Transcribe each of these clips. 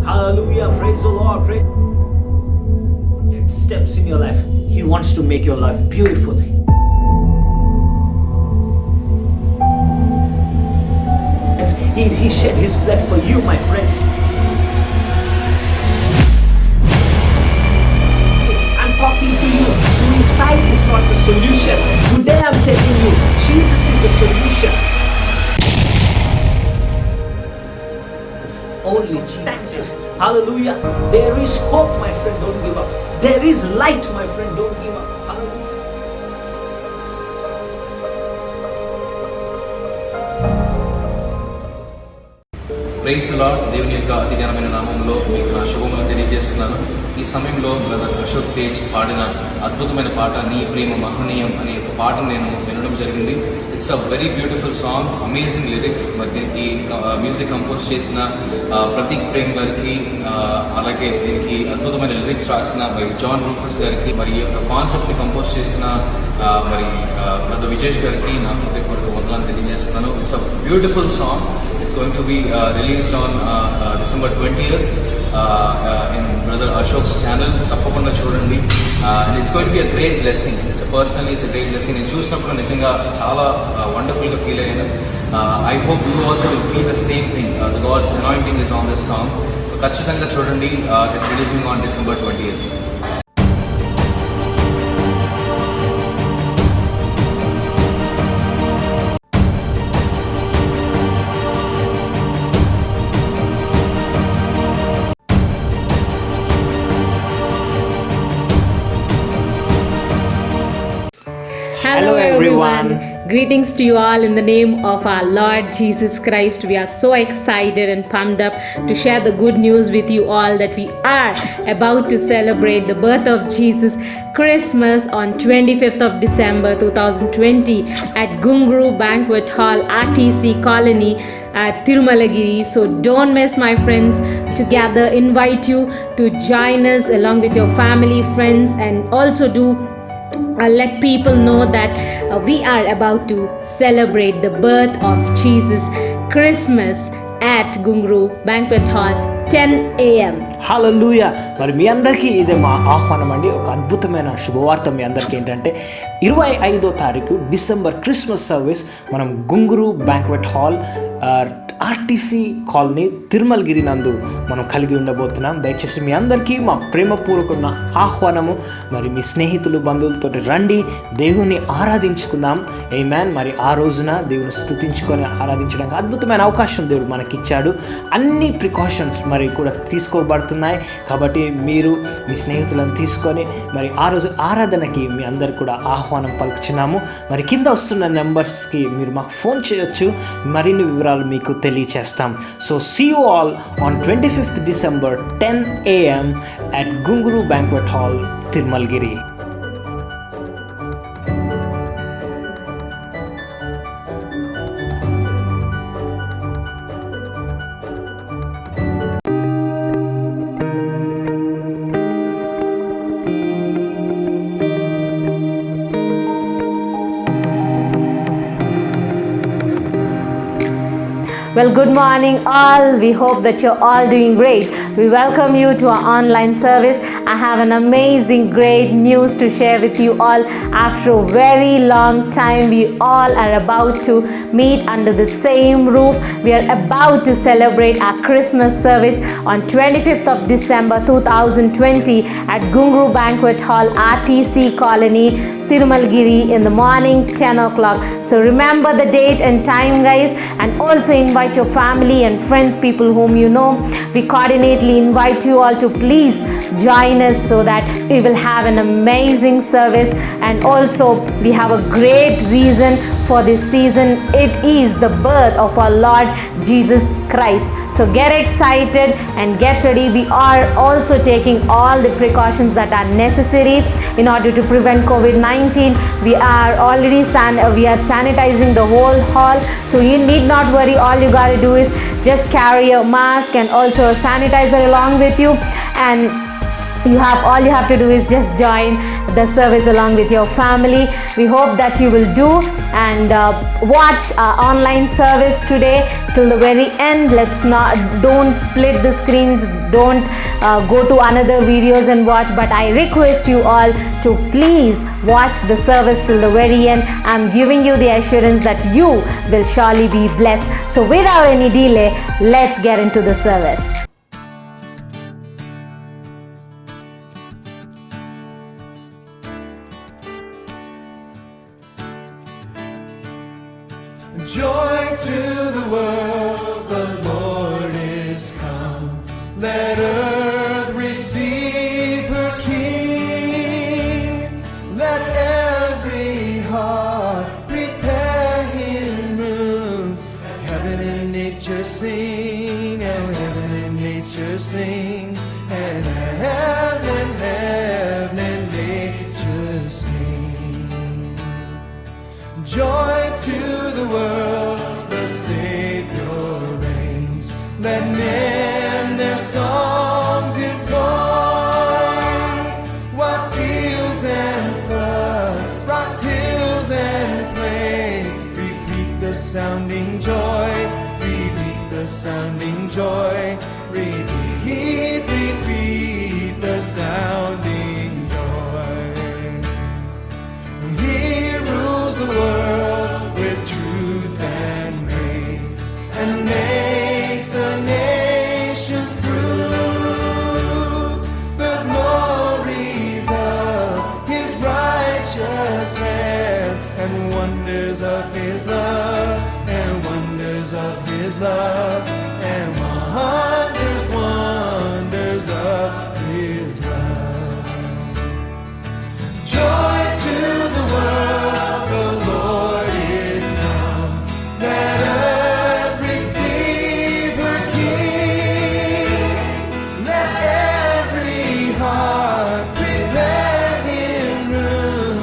Hallelujah. Praise the Lord. Praise. Steps in your life. He wants to make your life beautiful. He shed his blood for you, my friend. I'm talking to you. Suicide is not the solution. Today I'm telling you, Jesus is the solution. Only Jesus. Hallelujah. There is hope, my friend. Don't give up. There is light, my friend. Don't give up. Hallelujah. Praise the lord. దేవుని యొక్క అధికారమైన నామంలో మీకు నా శుభములు తెలియజేస్తున్నాను. ఈ సమయంలో brother Ashok Tej పాడిన అద్భుతమైన పాట నీ ప్రేమ మహనీయం అనే ఒక పాటను నేను వినడం జరిగింది. It's a very beautiful song, amazing lyrics. మరి దీనికి మ్యూజిక్ కంపోజ్ చేసిన ప్రతీక్ ప్రేమ్ గారికి, అలాగే దీనికి అద్భుతమైన లిరిక్స్ రాసిన మరి జాన్ రూఫస్ గారికి, మరి ఈ యొక్క కాన్సెప్ట్ని కంపోజ్ చేసిన మరి బ్రదర్ విజేష్ గారికి నా హృదయపూర్వక వందనాలు తెలియజేస్తున్నాను. It's a beautiful song. It's going to be released on December 20th in Brother Ashok's channel. తప్పకుండా చూడండి. And it's going to be a great blessing. It's a great blessing. నేను చూసినప్పుడు నిజంగా చాలా వండర్ఫుల్గా ఫీల్ అయ్యాను. I hope you also will feel the same thing. The God's anointing is on this song. So ఖచ్చితంగా చూడండి. It's releasing on December 20th. Hello everyone. Greetings to you all in the name of our Lord Jesus Christ. We are so excited and pumped up to share the good news with you all that we are about to celebrate the birth of Jesus Christmas on 25th of December 2020 at Gungru Banquet Hall, RTC Colony at Tirumalagiri. So don't miss, my friends. Together invite you to join us along with your family, friends, and also do let people know that we are about to celebrate the birth of Jesus Christmas at Gungru Banquet Hall 10 a.m. హల్లెలూయా. మరి మీ అందరికీ ఇదే మా ఆహ్వానం అండి. ఒక అద్భుతమైన శుభవార్త మీ అందరికీ ఏంటంటే 25వ తారీఖు డిసెంబర్ క్రిస్మస్ సర్వీస్ మనం Gunguru banquet hall RTC colony Tirumalagiri నందు మనం కలిగి ఉండబోతున్నాం. దయచేసి మీ అందరికీ మా ప్రేమపూర్వకమైన ఆహ్వానము. మరి మీ స్నేహితులు బంధువులతో రండి, దేవుని ఆరాధించుకుందాం. ఆమేన్. మరి ఆ రోజున దేవుని స్తుతించుకొని ఆరాధించడానికి అద్భుతమైన అవకాశం దేవుడు మనకిచ్చాడు. అన్ని ప్రికాషన్స్ మరి కూడా తీసుకోబడుతున్నాయి. కాబట్టి మీరు మీ స్నేహితులను తీసుకొని మరి ఆ రోజు ఆరాధనకి మీ అందరికి కూడా ఆహ్వానం పలుకుచున్నాము. మరి కింద వస్తున్న నెంబర్స్కి మీరు మాకు ఫోన్ చేయొచ్చు. మరిన్ని వివరాలు మీకు తెలియచేస్తాం. So see you all on 25th December 10 a.m. at Gunguru Banquet Hall, Tirumalagiri. Well, good morning all. We hope that you're all doing great. We welcome you to our online service. I have an amazing, great news to share with you all. After a very long time, we all are about to meet under the same roof. We are about to celebrate our Christmas service on 25th of December 2020 at Gungru Banquet Hall, RTC Colony, Tirumalagiri in the morning, 10 o'clock. So remember the date and time, guys, and also invite your family and friends, people whom you know. We coordinately invite you all to please join us so that we will have an amazing service. And also we have a great reason for this season. It is the birth of our Lord Jesus Christ. So get excited and get ready. We are also taking all the precautions that are necessary in order to prevent COVID-19. We are already sanitizing the whole hall. So you need not worry. All you got to do is just carry a mask and also a sanitizer along with you. And all you have to do is just join the service along with your family. We hope that you will do and watch our online service today till the very end. Don't split the screens, don't go to another videos and watch, but I request you all to please watch the service till the very end. I'm giving you the assurance that you will surely be blessed. So without any delay, let's get into the service. Joy to the world, the Lord is come. Let earth receive her King. Let every heart prepare him room. Heaven and nature sing, and heaven and nature sing, and heaven and nature sing. Joy to the world, the Savior reigns. Let men their songs employ, while fields and flood, rocks, hills and plain, repeat the sounding joy, repeat the sounding joy, repeat the sounding joy. He rules the world with truth and grace, and makes the nations prove the glories of his righteousness, and wonders of his love, and wonders of his love, and wonders of his love. Joy to the world, the Lord is come. Let earth receive her King. Let every heart prepare him room.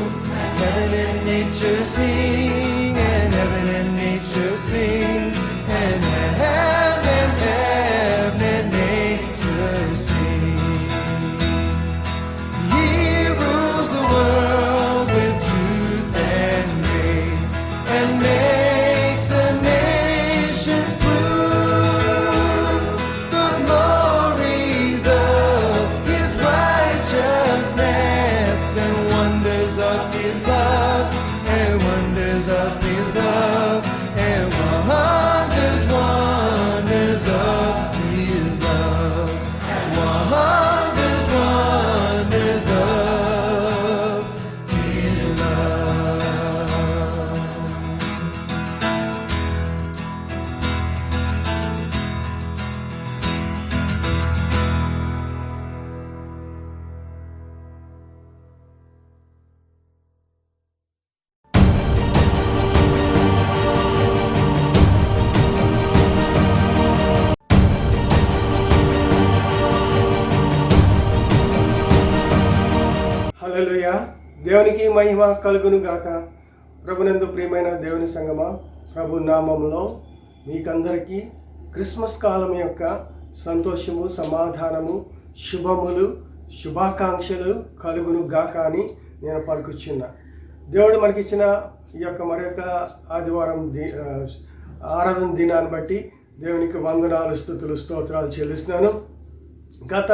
Heaven and nature sing, and heaven and nature sing, and heaven and nature sing. He rules the world with truth and grace, and makes the nations prove the glories of his righteousness, and wonders of his love, and wonders of his love, and wonders of his love, wonders of his love. హల్లెలూయా. దేవునికి మహిమ కలుగును గాక. ప్రభునందు ప్రియమైన దేవుని సంగమా, ప్రభు నామములో మీకందరికీ Christmas కాలం యొక్క సంతోషము, సమాధానము, శుభములు, శుభాకాంక్షలు కలుగును గాక అని నేను పలుకుచున్నా. దేవుడు మనకిచ్చిన ఈ యొక్క మరొక ఆదివారం ఆరాధన దినాన్ని బట్టి దేవునికి వందనాలు, స్తుతులు, స్తోత్రాలు చెల్లిస్తున్నాను. గత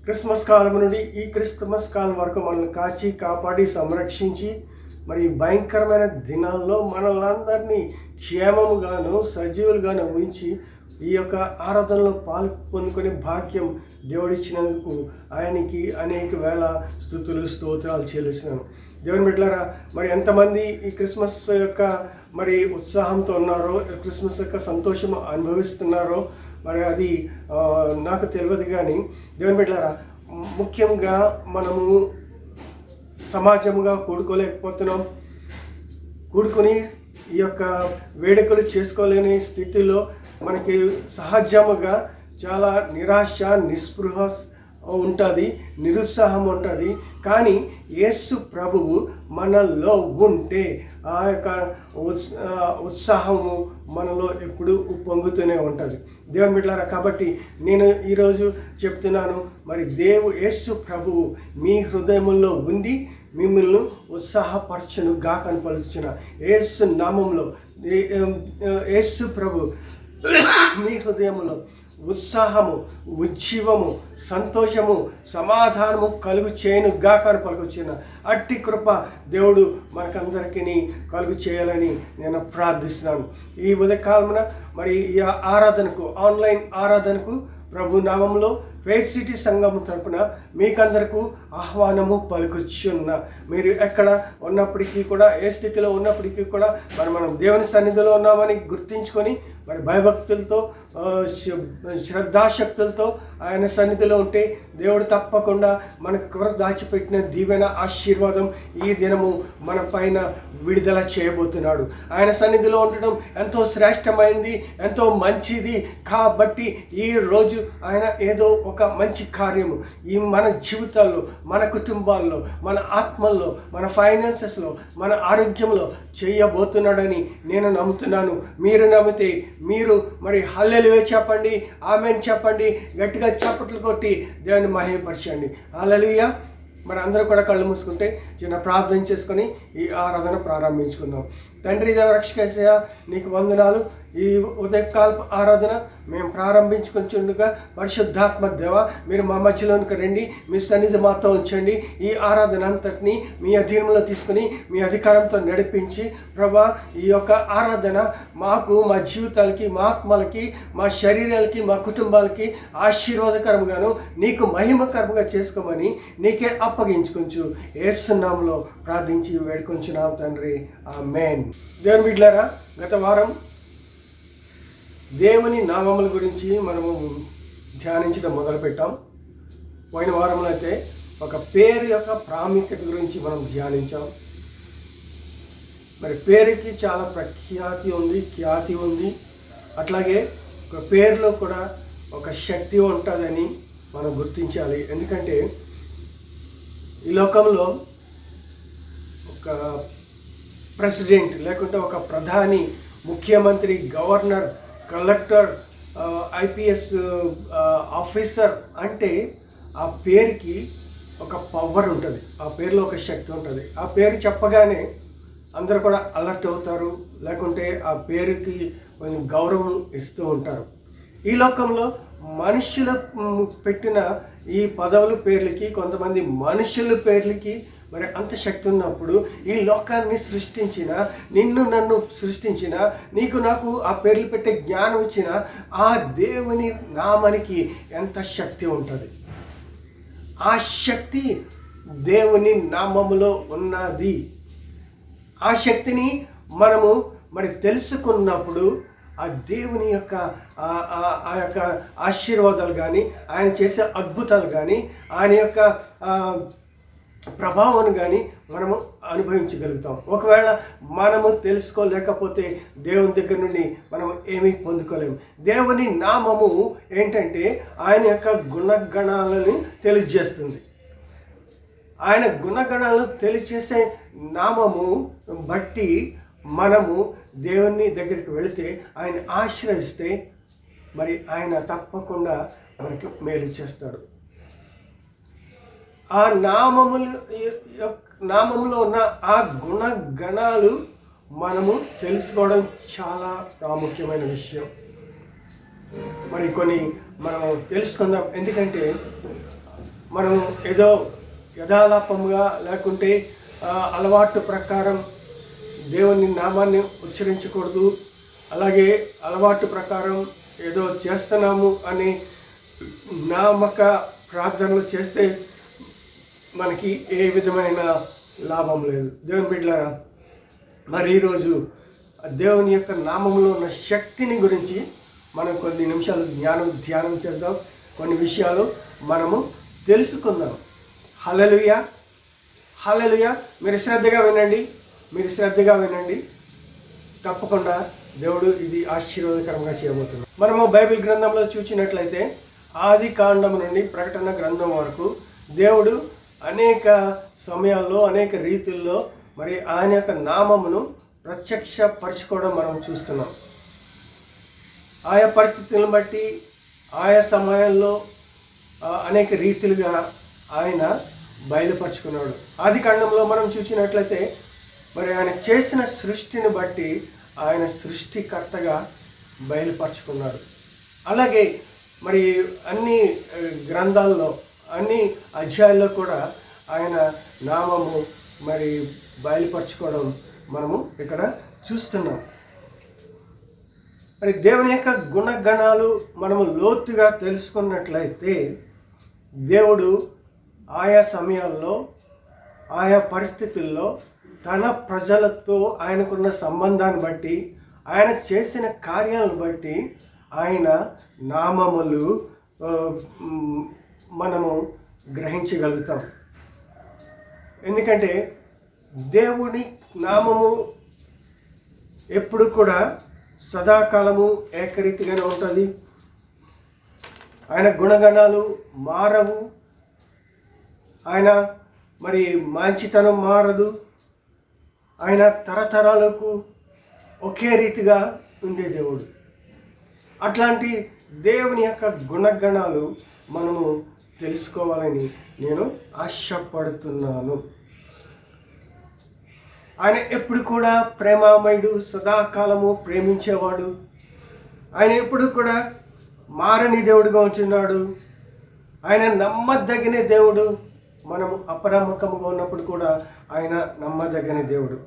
క్రిస్మస్ కాలం నుండి ఈ క్రిస్మస్ కాలం వరకు మనల్ని కాచి కాపాడి సంరక్షించి మరి భయంకరమైన దినాల్లో మనల్ని క్షేమముగాను సజీవులుగాను ఉంచి ఈ యొక్క ఆరాధనలో పాలు పొందుకునే భాగ్యం దేవుడిచ్చినందుకు ఆయనకి అనేక వేల స్తుతులు, స్తోత్రాలు చెల్లిస్తున్నాను. దేవుని బిడ్డలారా, మరి ఎంతమంది ఈ క్రిస్మస్ యొక్క మరి ఉత్సాహంతో ఉన్నారో, క్రిస్మస్ యొక్క సంతోషం అనుభవిస్తున్నారో మరి అది నాకు తెలియదు. కానీ దేవుని బిడ్డలారా, ముఖ్యంగా మనము సమాజముగా కూడుకోలేకపోతున్నాం. కూడుకొని ఈ యొక్క వేడుకలు చేసుకోలేని స్థితిలో మనకి సహజముగా చాలా నిరాశ, నిస్పృహ ఉంటుంది, నిరుత్సాహం ఉంటుంది. కానీ యేసు ప్రభువు మనలో ఉంటే ఆ యొక్క ఉత్సాహము మనలో ఎప్పుడు ఉప్పొంగుతూనే ఉంటుంది. దేవుని బిడ్డలారా, కాబట్టి నేను ఈరోజు చెప్తున్నాను, మరి యేసు ప్రభువు మీ హృదయంలో ఉండి మిమ్మల్ని ఉత్సాహపరచును గాకని పలుకుచున్న యేసు నామంలో యేసు ప్రభు మీ హృదయంలో ఉత్సాహము, ఉజ్జీవము, సంతోషము, సమాధానము కలుగు చేయను గాకని పలుకుచున్న అట్టి కృప దేవుడు మనకందరికీ కలుగు చేయాలని నేను ప్రార్థిస్తున్నాను. ఈ ఉదయకాలమున మరి ఈ ఆరాధనకు, ఆన్లైన్ ఆరాధనకు ప్రభు నామంలో ఫెయిత్ సిటీ సంఘం తరపున మీకందరకు ఆహ్వానము పలుకుచున్న, మీరు ఎక్కడ ఉన్నప్పటికీ కూడా, ఏ స్థితిలో ఉన్నప్పటికీ కూడా మనం దేవుని సన్నిధిలో ఉన్నామని గుర్తించుకొని మరి భయభక్తులతో, శ్రద్ధాశక్తులతో ఆయన సన్నిధిలో ఉంటే దేవుడు తప్పకుండా మనకు కొరకు దాచిపెట్టిన దీవెన, ఆశీర్వాదం ఈ దినము మన పైన విడుదల చేయబోతున్నాడు. ఆయన సన్నిధిలో ఉండటం ఎంతో శ్రేష్టమైంది, ఎంతో మంచిది. కాబట్టి ఈ రోజు ఆయన ఏదో ఒక మంచి కార్యము ఈ మన జీవితాల్లో, మన కుటుంబాల్లో, మన ఆత్మల్లో, మన ఫైనాన్సెస్లో, మన ఆరోగ్యంలో చేయబోతున్నాడని నేను నమ్ముతున్నాను. మీరు నమ్మితే మీరు మరి హల్లెలూయా చెప్పండి, ఆమేన్ చెప్పండి, గట్టిగా చప్పట్లు కొట్టి దేవుని మహిమపరచండి. హల్లెలూయా. మరి అందరూ కూడా కళ్ళు మూసుకుంటే చిన్న ప్రార్థన చేసుకొని ఈ ఆరాధన ప్రారంభించుకుందాం. తండ్రి దేవ రక్షక యేసయ్య, నీకు వందనాలు. ఈ ఉదయకాల ఆరాధన మేము ప్రారంభించుకుంటుండగా పరిశుద్ధాత్మ దేవ మీరు మా మధ్యలోనికి రండి, మీ సన్నిధి మాతో ఉంచండి. ఈ ఆరాధన అంతటిని మీ అధీనంలో తీసుకుని మీ అధికారంతో నడిపించి ప్రభా, ఈ యొక్క ఆరాధన మాకు, మా జీవితాలకి, మా ఆత్మలకి, మా శరీరాలకి, మా కుటుంబాలకి ఆశీర్వాదకరంగాను నీకు మహిమకరంగా చేసుకోమని నీకే అప్పగించుకొంచు యేసు నామములో ప్రార్థించి వేడుకొంచున్నాం తండ్రి, ఆమేన్. దేవుని బిడ్డలారా, గత వారం దేవుని నామముల గురించి మనము ధ్యానించడం మొదలుపెట్టాం. పోయిన వారంలో అయితే ఒక పేరు యొక్క ప్రాముఖ్యత గురించి మనం ధ్యానించాం. మరి పేరుకి చాలా ప్రఖ్యాతి ఉంది, ఖ్యాతి ఉంది. అట్లాగే ఒక పేరులో కూడా ఒక శక్తి ఉంటుందని మనం గుర్తించాలి. ఎందుకంటే ఈ లోకంలో ఒక ప్రెసిడెంట్, లేకుంటే ఒక ప్రధాని, ముఖ్యమంత్రి, గవర్నర్, కలెక్టర్, ఐపీఎస్ ఆఫీసర్ అంటే ఆ పేరుకి ఒక పవర్ ఉంటుంది, ఆ పేరులో ఒక శక్తి ఉంటుంది. ఆ పేరు చెప్పగానే అందరూ కూడా అలర్ట్ అవుతారు, లేకుంటే ఆ పేరుకి కొంచెం గౌరవం ఇస్తూ ఉంటారు. ఈ లోకంలో మనుషుల పెట్టిన ఈ పదవుల పేర్లకి, కొంతమంది మనుషుల పేర్లకి మరి అంత శక్తి ఉన్నప్పుడు ఈ లోకాన్ని సృష్టించిన, నిన్ను నన్ను సృష్టించిన, నీకు నాకు ఆ పేర్లు పెట్టే జ్ఞానం ఇచ్చిన ఆ దేవుని నామానికి ఎంత శక్తి ఉంటుంది. ఆ శక్తి దేవుని నామములో ఉన్నది. ఆ శక్తిని మనము మరి తెలుసుకున్నప్పుడు ఆ దేవుని యొక్క ఆ యొక్క ఆశీర్వాదాలు కానీ, ఆయన చేసే అద్భుతాలు కానీ, ఆయన యొక్క ప్రభావాన్ని కానీ మనము అనుభవించగలుగుతాం. ఒకవేళ మనము తెలుసుకోలేకపోతే దేవుని దగ్గర నుండి మనం ఏమీ పొందుకోలేము. దేవుని నామము ఏంటంటే ఆయన యొక్క గుణగణాలను తెలియజేస్తుంది. ఆయన గుణగణాలను తెలియజేసే నామము బట్టి మనము దేవుని దగ్గరికి వెళితే, ఆయన ఆశ్రయిస్తే మరి ఆయన తప్పకుండా మనకి మేలు చేస్తాడు. ఆ నామములో ఉన్న ఆ గుణగణాలు మనము తెలుసుకోవడం చాలా ప్రాముఖ్యమైన విషయం. మరి కొన్ని మనం తెలుసుకుందాం. ఎందుకంటే మనం ఏదో యథాలాపంగా, లేకుంటే అలవాటు ప్రకారం దేవుని నామాన్ని ఉచ్చరించకూడదు, అలాగే అలవాటు ప్రకారం ఏదో చేస్తున్నాము అని నామక ప్రార్థనలు చేస్తే మనకి ఏ విధమైన లాభం లేదు. దేవుని బిడ్డలారా, మరి ఈరోజు దేవుని యొక్క నామంలో ఉన్న శక్తిని గురించి మనం కొన్ని నిమిషాలు ధ్యానం చేద్దాం. కొన్ని విషయాలు మనము తెలుసుకుందాం. హల్లెలూయా, హల్లెలూయా. మీరు శ్రద్ధగా వినండి. తప్పకుండా దేవుడు ఇది ఆశీర్వాదకరంగా చేయబోతున్నాడు. మనము బైబిల్ గ్రంథంలో చూసినట్లయితే ఆది కాండం నుండి ప్రకటన గ్రంథం వరకు దేవుడు అనేక సమయాల్లో అనేక రీతుల్లో మరి ఆయన యొక్క నామమును ప్రత్యక్షపరచుకోవడం మనం చూస్తున్నాం. ఆయా పరిస్థితులను బట్టి ఆయా సమయాల్లో అనేక రీతిలుగా ఆయన బయలుపరుచుకున్నాడు. ఆది కాండంలో మనం చూసినట్లయితే మరి ఆయన చేసిన సృష్టిని బట్టి ఆయన సృష్టికర్తగా బయలుపరుచుకున్నాడు. అలాగే మరి అన్ని గ్రంథాల్లో అన్ని అధ్యాయాల్లో కూడా ఆయన నామము మరి బయలుపరచుకోవడం మనము ఇక్కడ చూస్తున్నాం. మరి దేవుని యొక్క గుణగణాలు మనము లోతుగా తెలుసుకున్నట్లయితే దేవుడు ఆయా సమయాల్లో ఆయా పరిస్థితుల్లో తన ప్రజలతో ఆయనకున్న సంబంధాన్ని బట్టి ఆయన చేసిన కార్యాలను బట్టి ఆయన నామములు మనము గ్రహించగలుగుతాం. ఎందుకంటే దేవుని నామము ఎప్పుడు కూడా సదాకాలము ఏకరీతిగానే ఉంటుంది. ఆయన గుణగణాలు మారవు. ఆయన మరి మంచితనం మారదు. ఆయన తరతరాలకు ఒకే రీతిగా ఉండే దేవుడు. అట్లాంటి దేవుని యొక్క గుణగణాలు మనము తెలుసుకోవాలని నేను ఆశపడుతున్నాను. ఆయన ఎప్పుడు కూడా ప్రేమామయుడు, సదాకాలము ప్రేమించేవాడు. ఆయన ఎప్పుడు కూడా మారని దేవుడుగా ఉంటున్నాడు. ఆయన నమ్మదగిన దేవుడు. మనము అపనమ్మకముగా ఉన్నప్పుడు కూడా ఆయన నమ్మదగిన దేవుడు.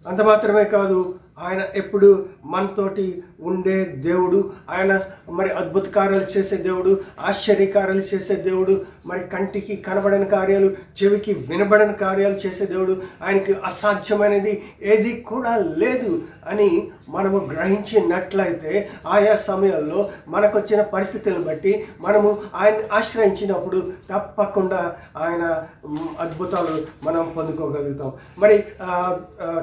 అంత మాత్రమే కాదు, ఆయన ఎప్పుడు మనతోటి ఉండే దేవుడు. ఆయన మరి అద్భుత కార్యాలు చేసే దేవుడు, ఆశ్చర్యకార్యాలు చేసే దేవుడు, మరి కంటికి కనబడని కార్యాలు, చెవికి వినబడని కార్యాలు చేసే దేవుడు. ఆయనకి అసాధ్యమైనది ఏది కూడా లేదు అని మనము గ్రహించినట్లయితే ఆయా సమయాల్లో మనకు వచ్చిన పరిస్థితులను బట్టి మనము ఆయన్ని ఆశ్రయించినప్పుడు తప్పకుండా ఆయన అద్భుతాలు మనం పొందుకోగలుగుతాం. మరి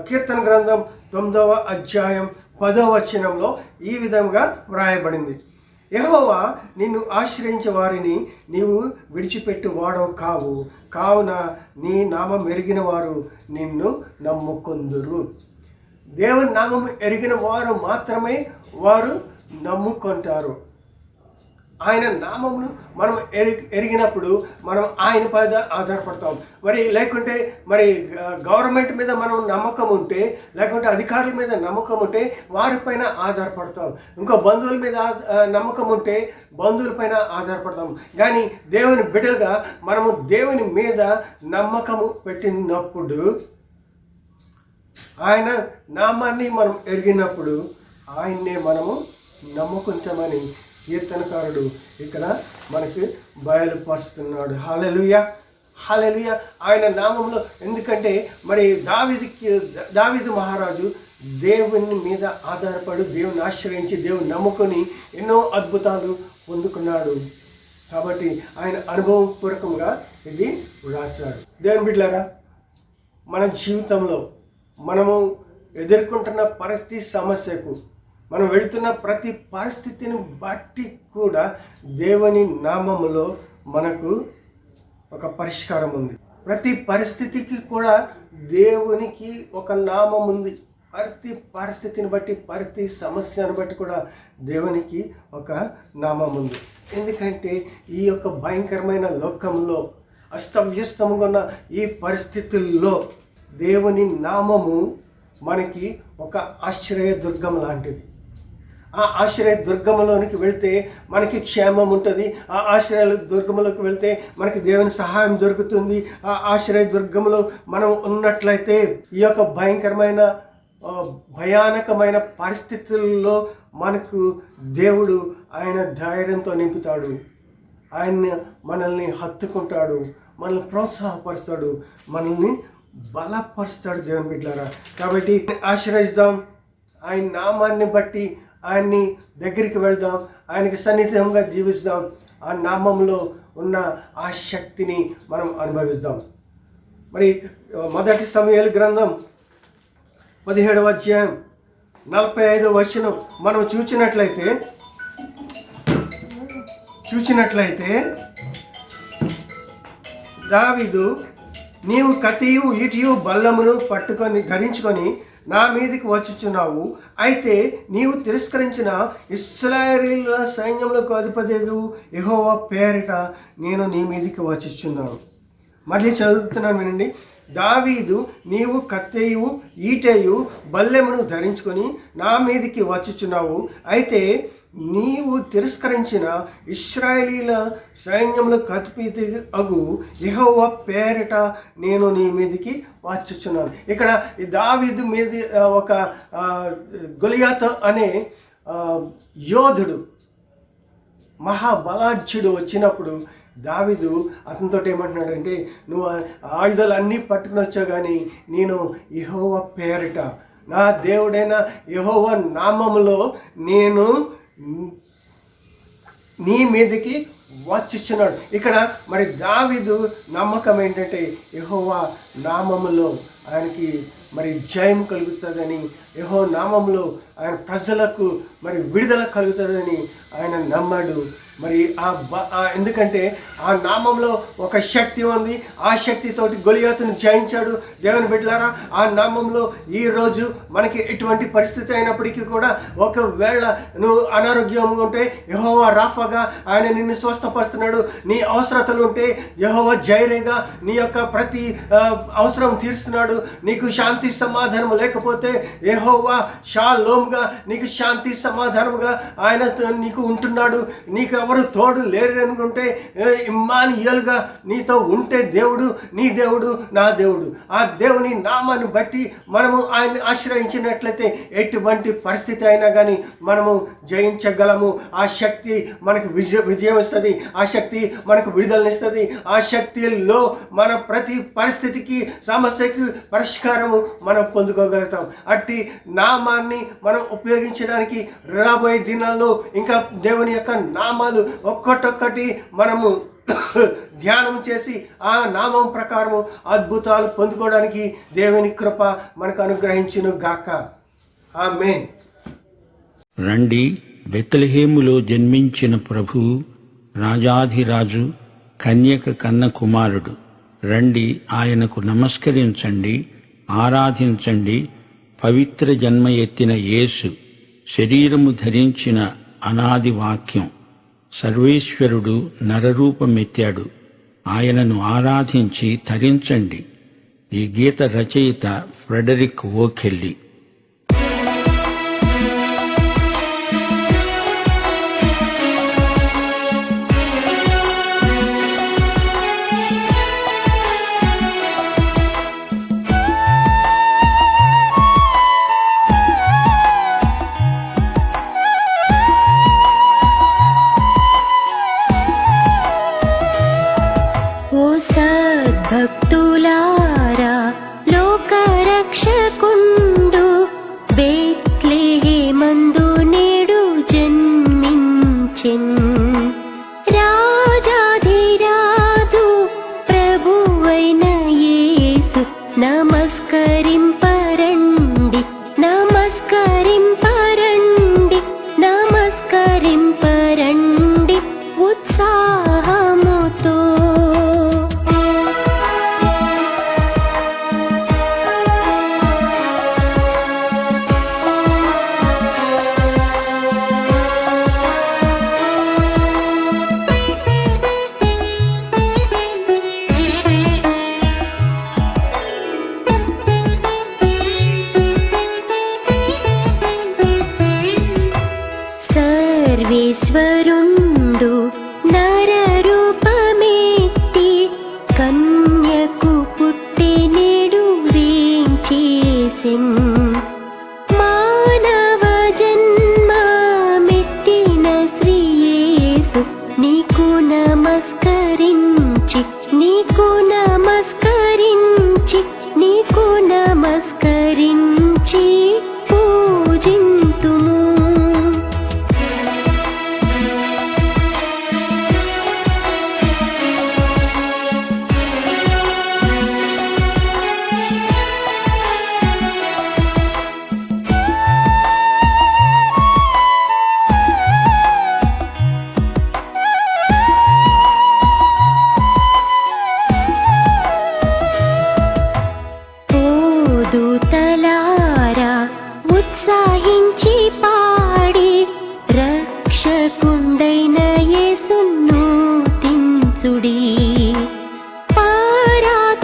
కీర్తన గ్రంథం 9వ అధ్యాయం 10వ వచనంలో ఈ విధంగా వ్రాయబడింది: యెహోవా నిన్ను ఆశ్రయించే వారిని నీవు విడిచిపెట్టు వాడవు కావు, కావున నీ నామం ఎరిగిన వారు నిన్ను నమ్ముకొందురు. దేవుని నామము ఎరిగిన వారు మాత్రమే వారు నమ్ముకుంటారు. ఆయన నామమును మనం ఎరిగినప్పుడు మనం ఆయన పైన ఆధారపడతాం. మరి లేకుంటే మరి గవర్నమెంట్ మీద మనం నమ్మకం ఉంటే, లేకుంటే అధికారుల మీద నమ్మకం ఉంటే వారిపైన ఆధారపడతాం. ఇంకో బంధువుల మీద నమ్మకం ఉంటే బంధువులపైన ఆధారపడతాం. కానీ దేవుని బిడ్డలుగా మనము దేవుని మీద నమ్మకము పెట్టినప్పుడు, ఆయన నామాన్ని మనం ఎరిగినప్పుడు ఆయన్నే మనము నమ్ముకుంటామని కీర్తనకారుడు ఇక్కడ మనకి బయలుపరుస్తున్నాడు. హల్లెలూయా, హల్లెలూయా. ఆయన నామంలో, ఎందుకంటే మరి దావీదు మహారాజు దేవుని మీద ఆధారపడి దేవుని ఆశ్రయించి దేవుని నమ్ముకొని ఎన్నో అద్భుతాలు పొందుకున్నాడు. కాబట్టి ఆయన అనుభవపూర్వకంగా ఇది రాశాడు. దేవుని బిడ్డలారా, మన జీవితంలో మనము ఎదుర్కొంటున్న ప్రతి సమస్యకు, మనం వెళుతున్న ప్రతి పరిస్థితిని బట్టి కూడా దేవుని నామములో మనకు ఒక పరిష్కారం ఉంది. ప్రతి పరిస్థితికి కూడా దేవునికి ఒక నామం ఉంది. ప్రతి పరిస్థితిని బట్టి, ప్రతి సమస్యను బట్టి కూడా దేవునికి ఒక నామం ఉంది. ఎందుకంటే ఈ యొక్క భయంకరమైన లోకంలో, అస్తవ్యస్తముగా ఉన్న ఈ పరిస్థితుల్లో దేవుని నామము మనకి ఒక ఆశ్రయ దుర్గం లాంటిది. ఆ ఆశ్రయ దుర్గంలోనికి వెళ్తే మనకి క్షేమం ఉంటుంది. ఆ ఆశ్రయ దుర్గంలోకి వెళ్తే మనకి దేవుని సహాయం దొరుకుతుంది. ఆ ఆశ్రయ దుర్గంలో మనం ఉన్నట్లయితే ఈ యొక్క భయానకమైన పరిస్థితుల్లో మనకు దేవుడు ఆయన ధైర్యంతో నింపుతాడు. మనల్ని హత్తుకుంటాడు, మనల్ని ప్రోత్సాహపరుస్తాడు, మనల్ని బలపరుస్తాడు. దేవుని బిడ్డలారా, కాబట్టి ఆశ్రయిద్దాం. ఆయన నామాన్ని బట్టి ఆయన్ని దగ్గరికి వెళ్దాం, ఆయనకి సన్నిహితంగా జీవిస్తాం. ఆ నామంలో ఉన్న ఆ శక్తిని మనం అనుభవిస్తాం. మరి మొదటి సమూయేలు గ్రంథం 17వ అధ్యాయం 45వ వచనం మనం చూసినట్లయితే చూసినట్లయితే దావీదు, నీవు కత్తియు ఈటియు బల్లమును పట్టుకొని ధరించుకొని నా మీదికి వచ్చుచున్నావు. అయితే నీవు తిరస్కరించిన ఇశ్రాయేలీయుల సైన్యములకు అధిపతియగు యెహోవా పేరిట నేను నీ మీదికి వచ్చుచున్నాను. మళ్ళీ చదువుతున్నాను వినండి. దావీదు, నీవు కత్తెయు ఈటెయు బల్లెమును ధరించుకొని నా మీదికి వచ్చుచున్నావు. అయితే నీవు తిరస్కరించిన ఇశ్రాయేలీల సైన్యములకు అధిపతి అగు యెహోవా పేరిట నేను నీ మీదికి వచ్చుచున్నాను. ఇక్కడ దావీదు మీద ఒక గొలియాతు అనే యోధుడు, మహాబలాఢ్యుడు వచ్చినప్పుడు దావీదు అతనితో ఏమంటున్నాడంటే, నువ్వు ఆయుధాలు అన్నీ పట్టుకుని వచ్చావు, కానీ నేను యెహోవా పేరిట, నా దేవుడైన యెహోవా నామములో నేను నీ మీదకి వచ్చుచున్నాడు. ఇక్కడ మరి దావీదు నమ్మకం ఏంటంటే యెహోవా నామములో ఆయనకి మరి జయం కలుగుతుందని, యెహోవా నామములో ఆయన ప్రజలకు మరి విడుదల కలుగుతుందని ఆయన నమ్మాడు. మరి ఎందుకంటే ఆ నామంలో ఒక శక్తి ఉంది. ఆ శక్తితోటి గొలియాతును జయించాడు. దేవుని బిడ్డలారా, ఆ నామంలో ఈరోజు మనకి ఎటువంటి పరిస్థితి అయినప్పటికీ కూడా, ఒకవేళ నువ్వు అనారోగ్యంగా ఉంటే యెహోవా రాఫాగా ఆయన నిన్ను స్వస్థపరుస్తున్నాడు. నీ అవసరతలు ఉంటే యెహోవా జైరేగా నీ యొక్క ప్రతి అవసరం తీరుస్తున్నాడు. నీకు శాంతి సమాధానం లేకపోతే యెహోవా షాలోమ్గా నీకు శాంతి సమాధానముగా ఆయన నీకు ఉంటున్నాడు. నీకు ఎవరు తోడు లేరు అనుకుంటే ఇమ్మానుయేలుగా నీతో ఉంటే దేవుడు, నీ దేవుడు, నా దేవుడు. ఆ దేవుని నామాన్ని బట్టి మనము ఆయన్ని ఆశ్రయించినట్లయితే ఎటువంటి పరిస్థితి అయినా కానీ మనము జయించగలము. ఆ శక్తి మనకు విజయం ఇస్తుంది. ఆ శక్తి మనకు విడుదలనిస్తుంది. ఆ శక్తిలో మన ప్రతి పరిస్థితికి, సమస్యకి పరిష్కారము మనం పొందుకోగలుగుతాం. అట్టి నామాన్ని మనం ఉపయోగించడానికి రాబోయే దినాల్లో ఇంకా దేవుని యొక్క నామాలు ఒక్కటొక్కటి మనము ధ్యానం చేసి ఆ నామం ప్రకారము అద్భుతాలు పొందుకోవడానికి దేవుని కృప మనకు అనుగ్రహించును గాక. ఆమేన్. రండి, బెత్లెహేములో జన్మించిన ప్రభువు, రాజాధిరాజు, కన్యక కన్న కుమారుడు. రండి, ఆయనకు నమస్కరించండి, ఆరాధించండి. పవిత్ర జన్మ ఎత్తిన యేసు, శరీరము ధరించిన అనాది వాక్యం, సర్వేశ్వరుడు నరరూపమెత్తాడు. ఆయనను ఆరాధించి తరించండి. ఈ గీత రచయిత ఫ్రెడరిక్ ఓకెల్లీ. భక్తులారా, లోకరక్షకుండు బెత్లెహేమందు నేడు జన్మించెన్. రాజాధిరాజు ప్రభువైన యేసు, నమస్కరింపరండి, నమస్కరింపరండి, నమస్కరింపరండి ఉత్సాహముతో. సర్వేశ్వరుండు నరరూపమెత్తి కన్యకు పుట్టి నేడు వేంచేసెన్. మానవ జన్మమెత్తిన శ్రీ యేసు, నీకు నమస్కరించి, నీకు నమస్కరించి, నీకు నమస్కరించి పూజింతుము. స్తుతించుడి. పరాత్పరుండా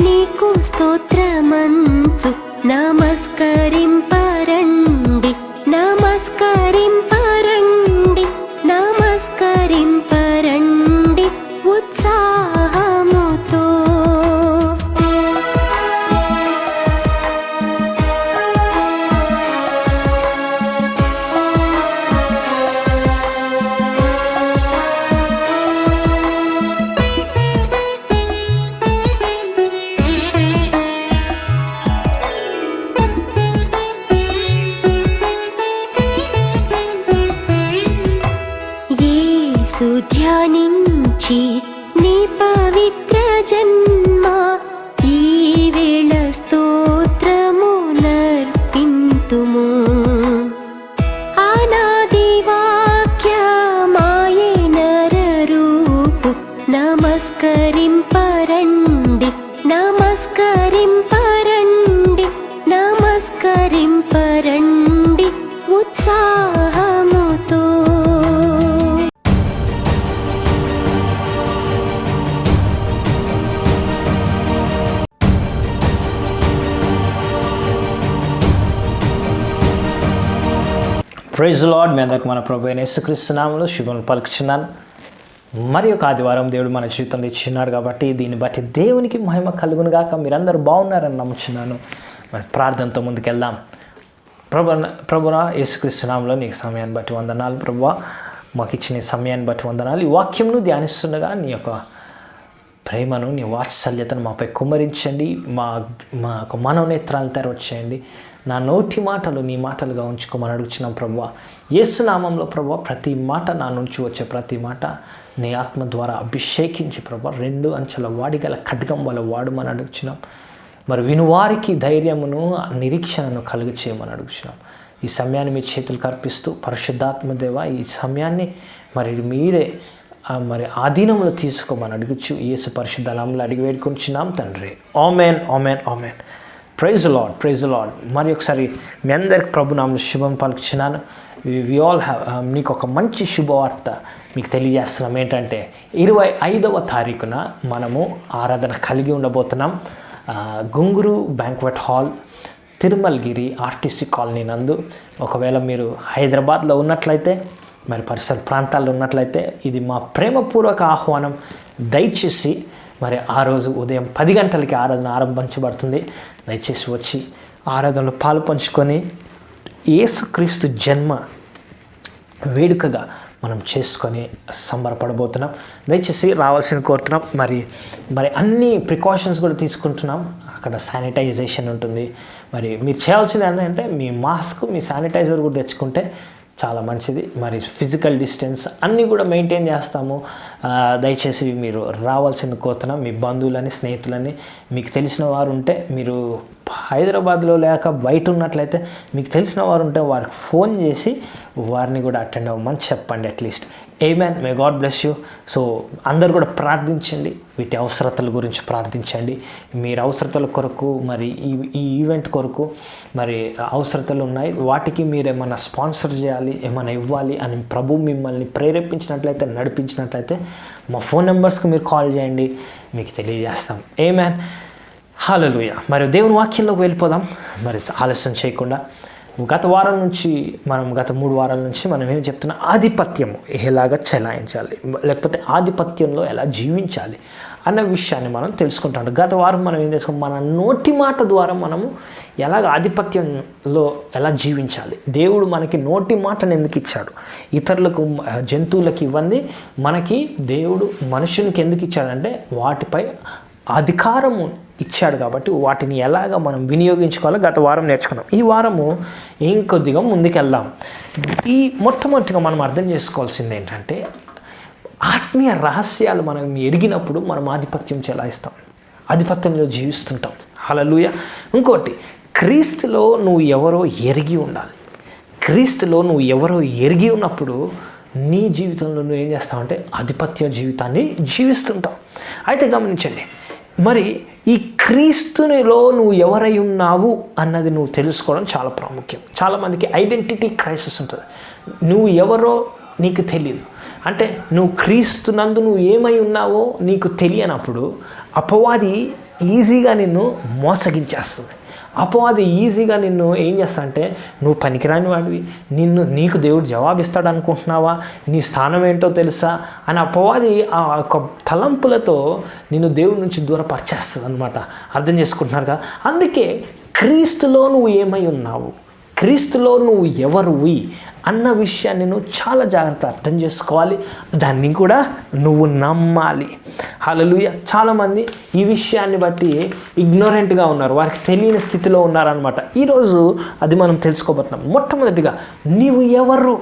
నీకు స్తోత్రమంచు నమస్కరింపరండి, నమస్కరింపరండి, నమస్కరింపరండి ఉత్సాహముతో. యేసు ధ్యానించి నీ పవిత్ర జన్మ ఈ వేళ స్తోత్రములర్పింతుము. అనాది వాక్యమాయే నరరూపు నమస్కరింపరండి, నమస్కరింపరండి, నమస్కరింపరండి ఉత్సాహముతో. Praise lord. మీ అందరికి మన ప్రభు అయిన యేసుక్రీస్తు నామములో శుభం పలుకుచున్నాను. మరి ఒక ఆదివారం దేవుడు మన జీవితంలో ఇచ్చినాడు కాబట్టి దీన్ని బట్టి దేవునికి మహిమ కలుగును గాక. మీరందరూ బాగున్నారని నమ్ముచున్నాను. మరి ప్రార్థనతో ముందుకెళ్దాం. ప్రభునా యేసుక్రీస్తు నామములో నీకు సమయాన్ని బట్టి వందనాలు ప్రభువా. మాకు ఇచ్చిన సమయాన్ని బట్టి వందనాలు. ఈ వాక్యంను ధ్యానిస్తుండగా నీ యొక్క ప్రేమను, నీ వాత్సల్యతను మాపై కుమ్మరించండి. మా యొక్క మనోనేత్రాలు తెరవచ్చేయండి. నా నోటి మాటలు నీ మాటలుగా ఉంచుకోమని అడుగుచున్నాం ప్రభువా. యేసు నామంలో ప్రభువా, ప్రతి మాట నా నుంచి వచ్చే ప్రతి మాట నీ ఆత్మ ద్వారా అభిషేకించి ప్రభువా 2 అంచెల వాడిగల ఖడ్గం వల్ల వాడుమని అడుగుచున్నాం. మరి వినువారికి ధైర్యమును, నిరీక్షణను కలుగ చేయమని అడుగుచున్నాం. ఈ సమయాన్ని మీ చేతులకు అర్పిస్తూ పరిశుద్ధాత్మ దేవ ఈ సమయాన్ని మరి మీరే మరి ఆధీనంలో తీసుకోమని అడుగుచు యేసు పరిశుద్ధ నామములో అడిగి వేడుకొంచున్నాం తండ్రి. Amen, amen, amen. Praise lord, praise lord. మరి ఒకసారి మీ అందరికి ప్రభునామములో శుభం పలుకుచున్నాను. వి ఆల్ హ్యావ్ నీకు ఒక మంచి శుభవార్త మీకు తెలియజేస్తున్నాం. ఏంటంటే 25వ తారీఖున మనము ఆరాధన కలిగి ఉండబోతున్నాం. Gunguru banquet hall, Tirumalagiri RTC colony నందు. ఒకవేళ మీరు హైదరాబాద్లో ఉన్నట్లయితే, మరి పరిసర ప్రాంతాల్లో ఉన్నట్లయితే ఇది మా ప్రేమపూర్వక ఆహ్వానం. దయచేసి మరి ఆ రోజు ఉదయం 10 గంటలకి ఆరాధన ఆరంభించబడుతుంది. దయచేసి వచ్చి ఆరాధనలో పాలు పంచుకొని యేసుక్రీస్తు జన్మ వేడుకగా మనం చేసుకొని సంబరపడబోతున్నాం. దయచేసి రావాల్సిన కోరుతున్నాం. మరి అన్ని ప్రికాషన్స్ కూడా తీసుకుంటున్నాం. అక్కడ శానిటైజేషన్ ఉంటుంది. మరి మీరు చేయాల్సింది ఏంటంటే మీ మాస్క్, మీ శానిటైజర్ కూడా తెచ్చుకుంటే చాలా మంచిది. మరి ఫిజికల్ డిస్టెన్స్ అన్నీ కూడా మెయింటైన్ చేస్తాము. దయచేసి మీరు రావాల్సింది కోరుతున్నాం. మీ బంధువులని, స్నేహితులని, మీకు తెలిసిన వారు ఉంటే, మీరు హైదరాబాద్లో లేక బయట ఉన్నట్లయితే మీకు తెలిసిన వారు ఉంటే వారికి ఫోన్ చేసి వారిని కూడా అటెండ్ అవ్వమని చెప్పండి at least. Amen. May God bless you. So అందరు కూడా ప్రార్థించండి. వీటి అవసరతల గురించి ప్రార్థించండి. మీరు అవసరతల కొరకు, మరి ఈ ఈవెంట్ కొరకు మరి అవసరతలు ఉన్నాయి. వాటికి మీరు ఏమైనా స్పాన్సర్ చేయాలి, ఏమైనా ఇవ్వాలి అని ప్రభు మిమ్మల్ని ప్రేరేపించినట్లయితే, నడిపించినట్లయితే మా ఫోన్ నెంబర్స్కి మీరు కాల్ చేయండి, మీకు తెలియజేస్తాం. ఆమేన్. హల్లెలూయా. మరి దేవుని వాక్యంలోకి వెళ్ళిపోదాం. మరి ఆలస్యం చేయకుండా గత 3 వారాల నుంచి మనం ఏం చెప్తున్నా, ఆధిపత్యము ఎలాగా చెలాయించాలి, లేకపోతే ఆధిపత్యంలో ఎలా జీవించాలి అన్న విషయాన్ని మనం తెలుసుకుంటాం. గత వారం మనం ఏం చేసుకుంటాం, మన నోటి మాట ద్వారా మనము ఎలాగ ఆధిపత్యంలో ఎలా జీవించాలి. దేవుడు మనకి నోటి మాటను ఎందుకు ఇచ్చాడు, ఇతరులకు, జంతువులకు ఇవ్వండి, మనకి దేవుడు మనుషునికి ఎందుకు ఇచ్చాడంటే వాటిపై అధికారము ఇచ్చాడు. కాబట్టి వాటిని ఎలాగ మనం వినియోగించుకోవాలో గత వారం నేర్చుకున్నాం. ఈ వారము ఇంకొద్దిగా ముందుకెళ్దాం. ఈ మొట్టమొదటిగా మనం అర్థం చేసుకోవాల్సింది ఏంటంటే, ఆత్మీయ రహస్యాలు మనం ఎరిగినప్పుడు మనం ఆధిపత్యం చెలాయిస్తాం, ఆధిపత్యంలో జీవిస్తుంటాం. హల్లెలూయా. ఇంకోటి, క్రీస్తులో నువ్వు ఎవరో ఎరిగి ఉండాలి. క్రీస్తులో నువ్వు ఎవరో ఎరిగి ఉన్నప్పుడు నీ జీవితంలో నువ్వు ఏం చేస్తావంటే ఆధిపత్య జీవితాన్ని జీవిస్తుంటావు. అయితే గమనించండి, మరి ఈ క్రీస్తునిలో నువ్వు ఎవరై ఉన్నావు అన్నది నువ్వు తెలుసుకోవడం చాలా ప్రాముఖ్యం. చాలామందికి ఐడెంటిటీ క్రైసిస్ ఉంటుంది. నువ్వు ఎవరో నీకు తెలీదు. అంటే నువ్వు క్రీస్తునందు నువ్వు ఏమై ఉన్నావో నీకు తెలియనప్పుడు అపవాది ఈజీగా నిన్ను మోసగించేస్తుంది. అపవాది ఈజీగా నిన్ను ఏం చేస్తాడంటే నువ్వు పనికిరాని వాడివి, నీకు దేవుడు జవాబిస్తాడు అనుకుంటున్నావా, నీ స్థానం ఏంటో తెలుసా అని అపవాది ఆ యొక్క తలంపులతో నిన్ను దేవుడి నుంచి దూరపరిచేస్తుంది అనమాట. అర్థం చేసుకుంటున్నారు కదా? అందుకే క్రీస్తులో నువ్వు ఏమై ఉన్నావు, క్రీస్తులో నువ్వు ఎవరువి అన్న విషయాన్ని నువ్వు చాలా జాగ్రత్త అర్థం చేసుకోవాలి. దాన్ని కూడా నువ్వు నమ్మాలి. హల్లెలూయా. చాలామంది ఈ విషయాన్ని బట్టి ఇగ్నోరెంట్గా ఉన్నారు, వారికి తెలియని స్థితిలో ఉన్నారనమాట. ఈరోజు అది మనం తెలుసుకోబోతున్నాం. మొట్టమొదటిగా నీవు ఎవరు?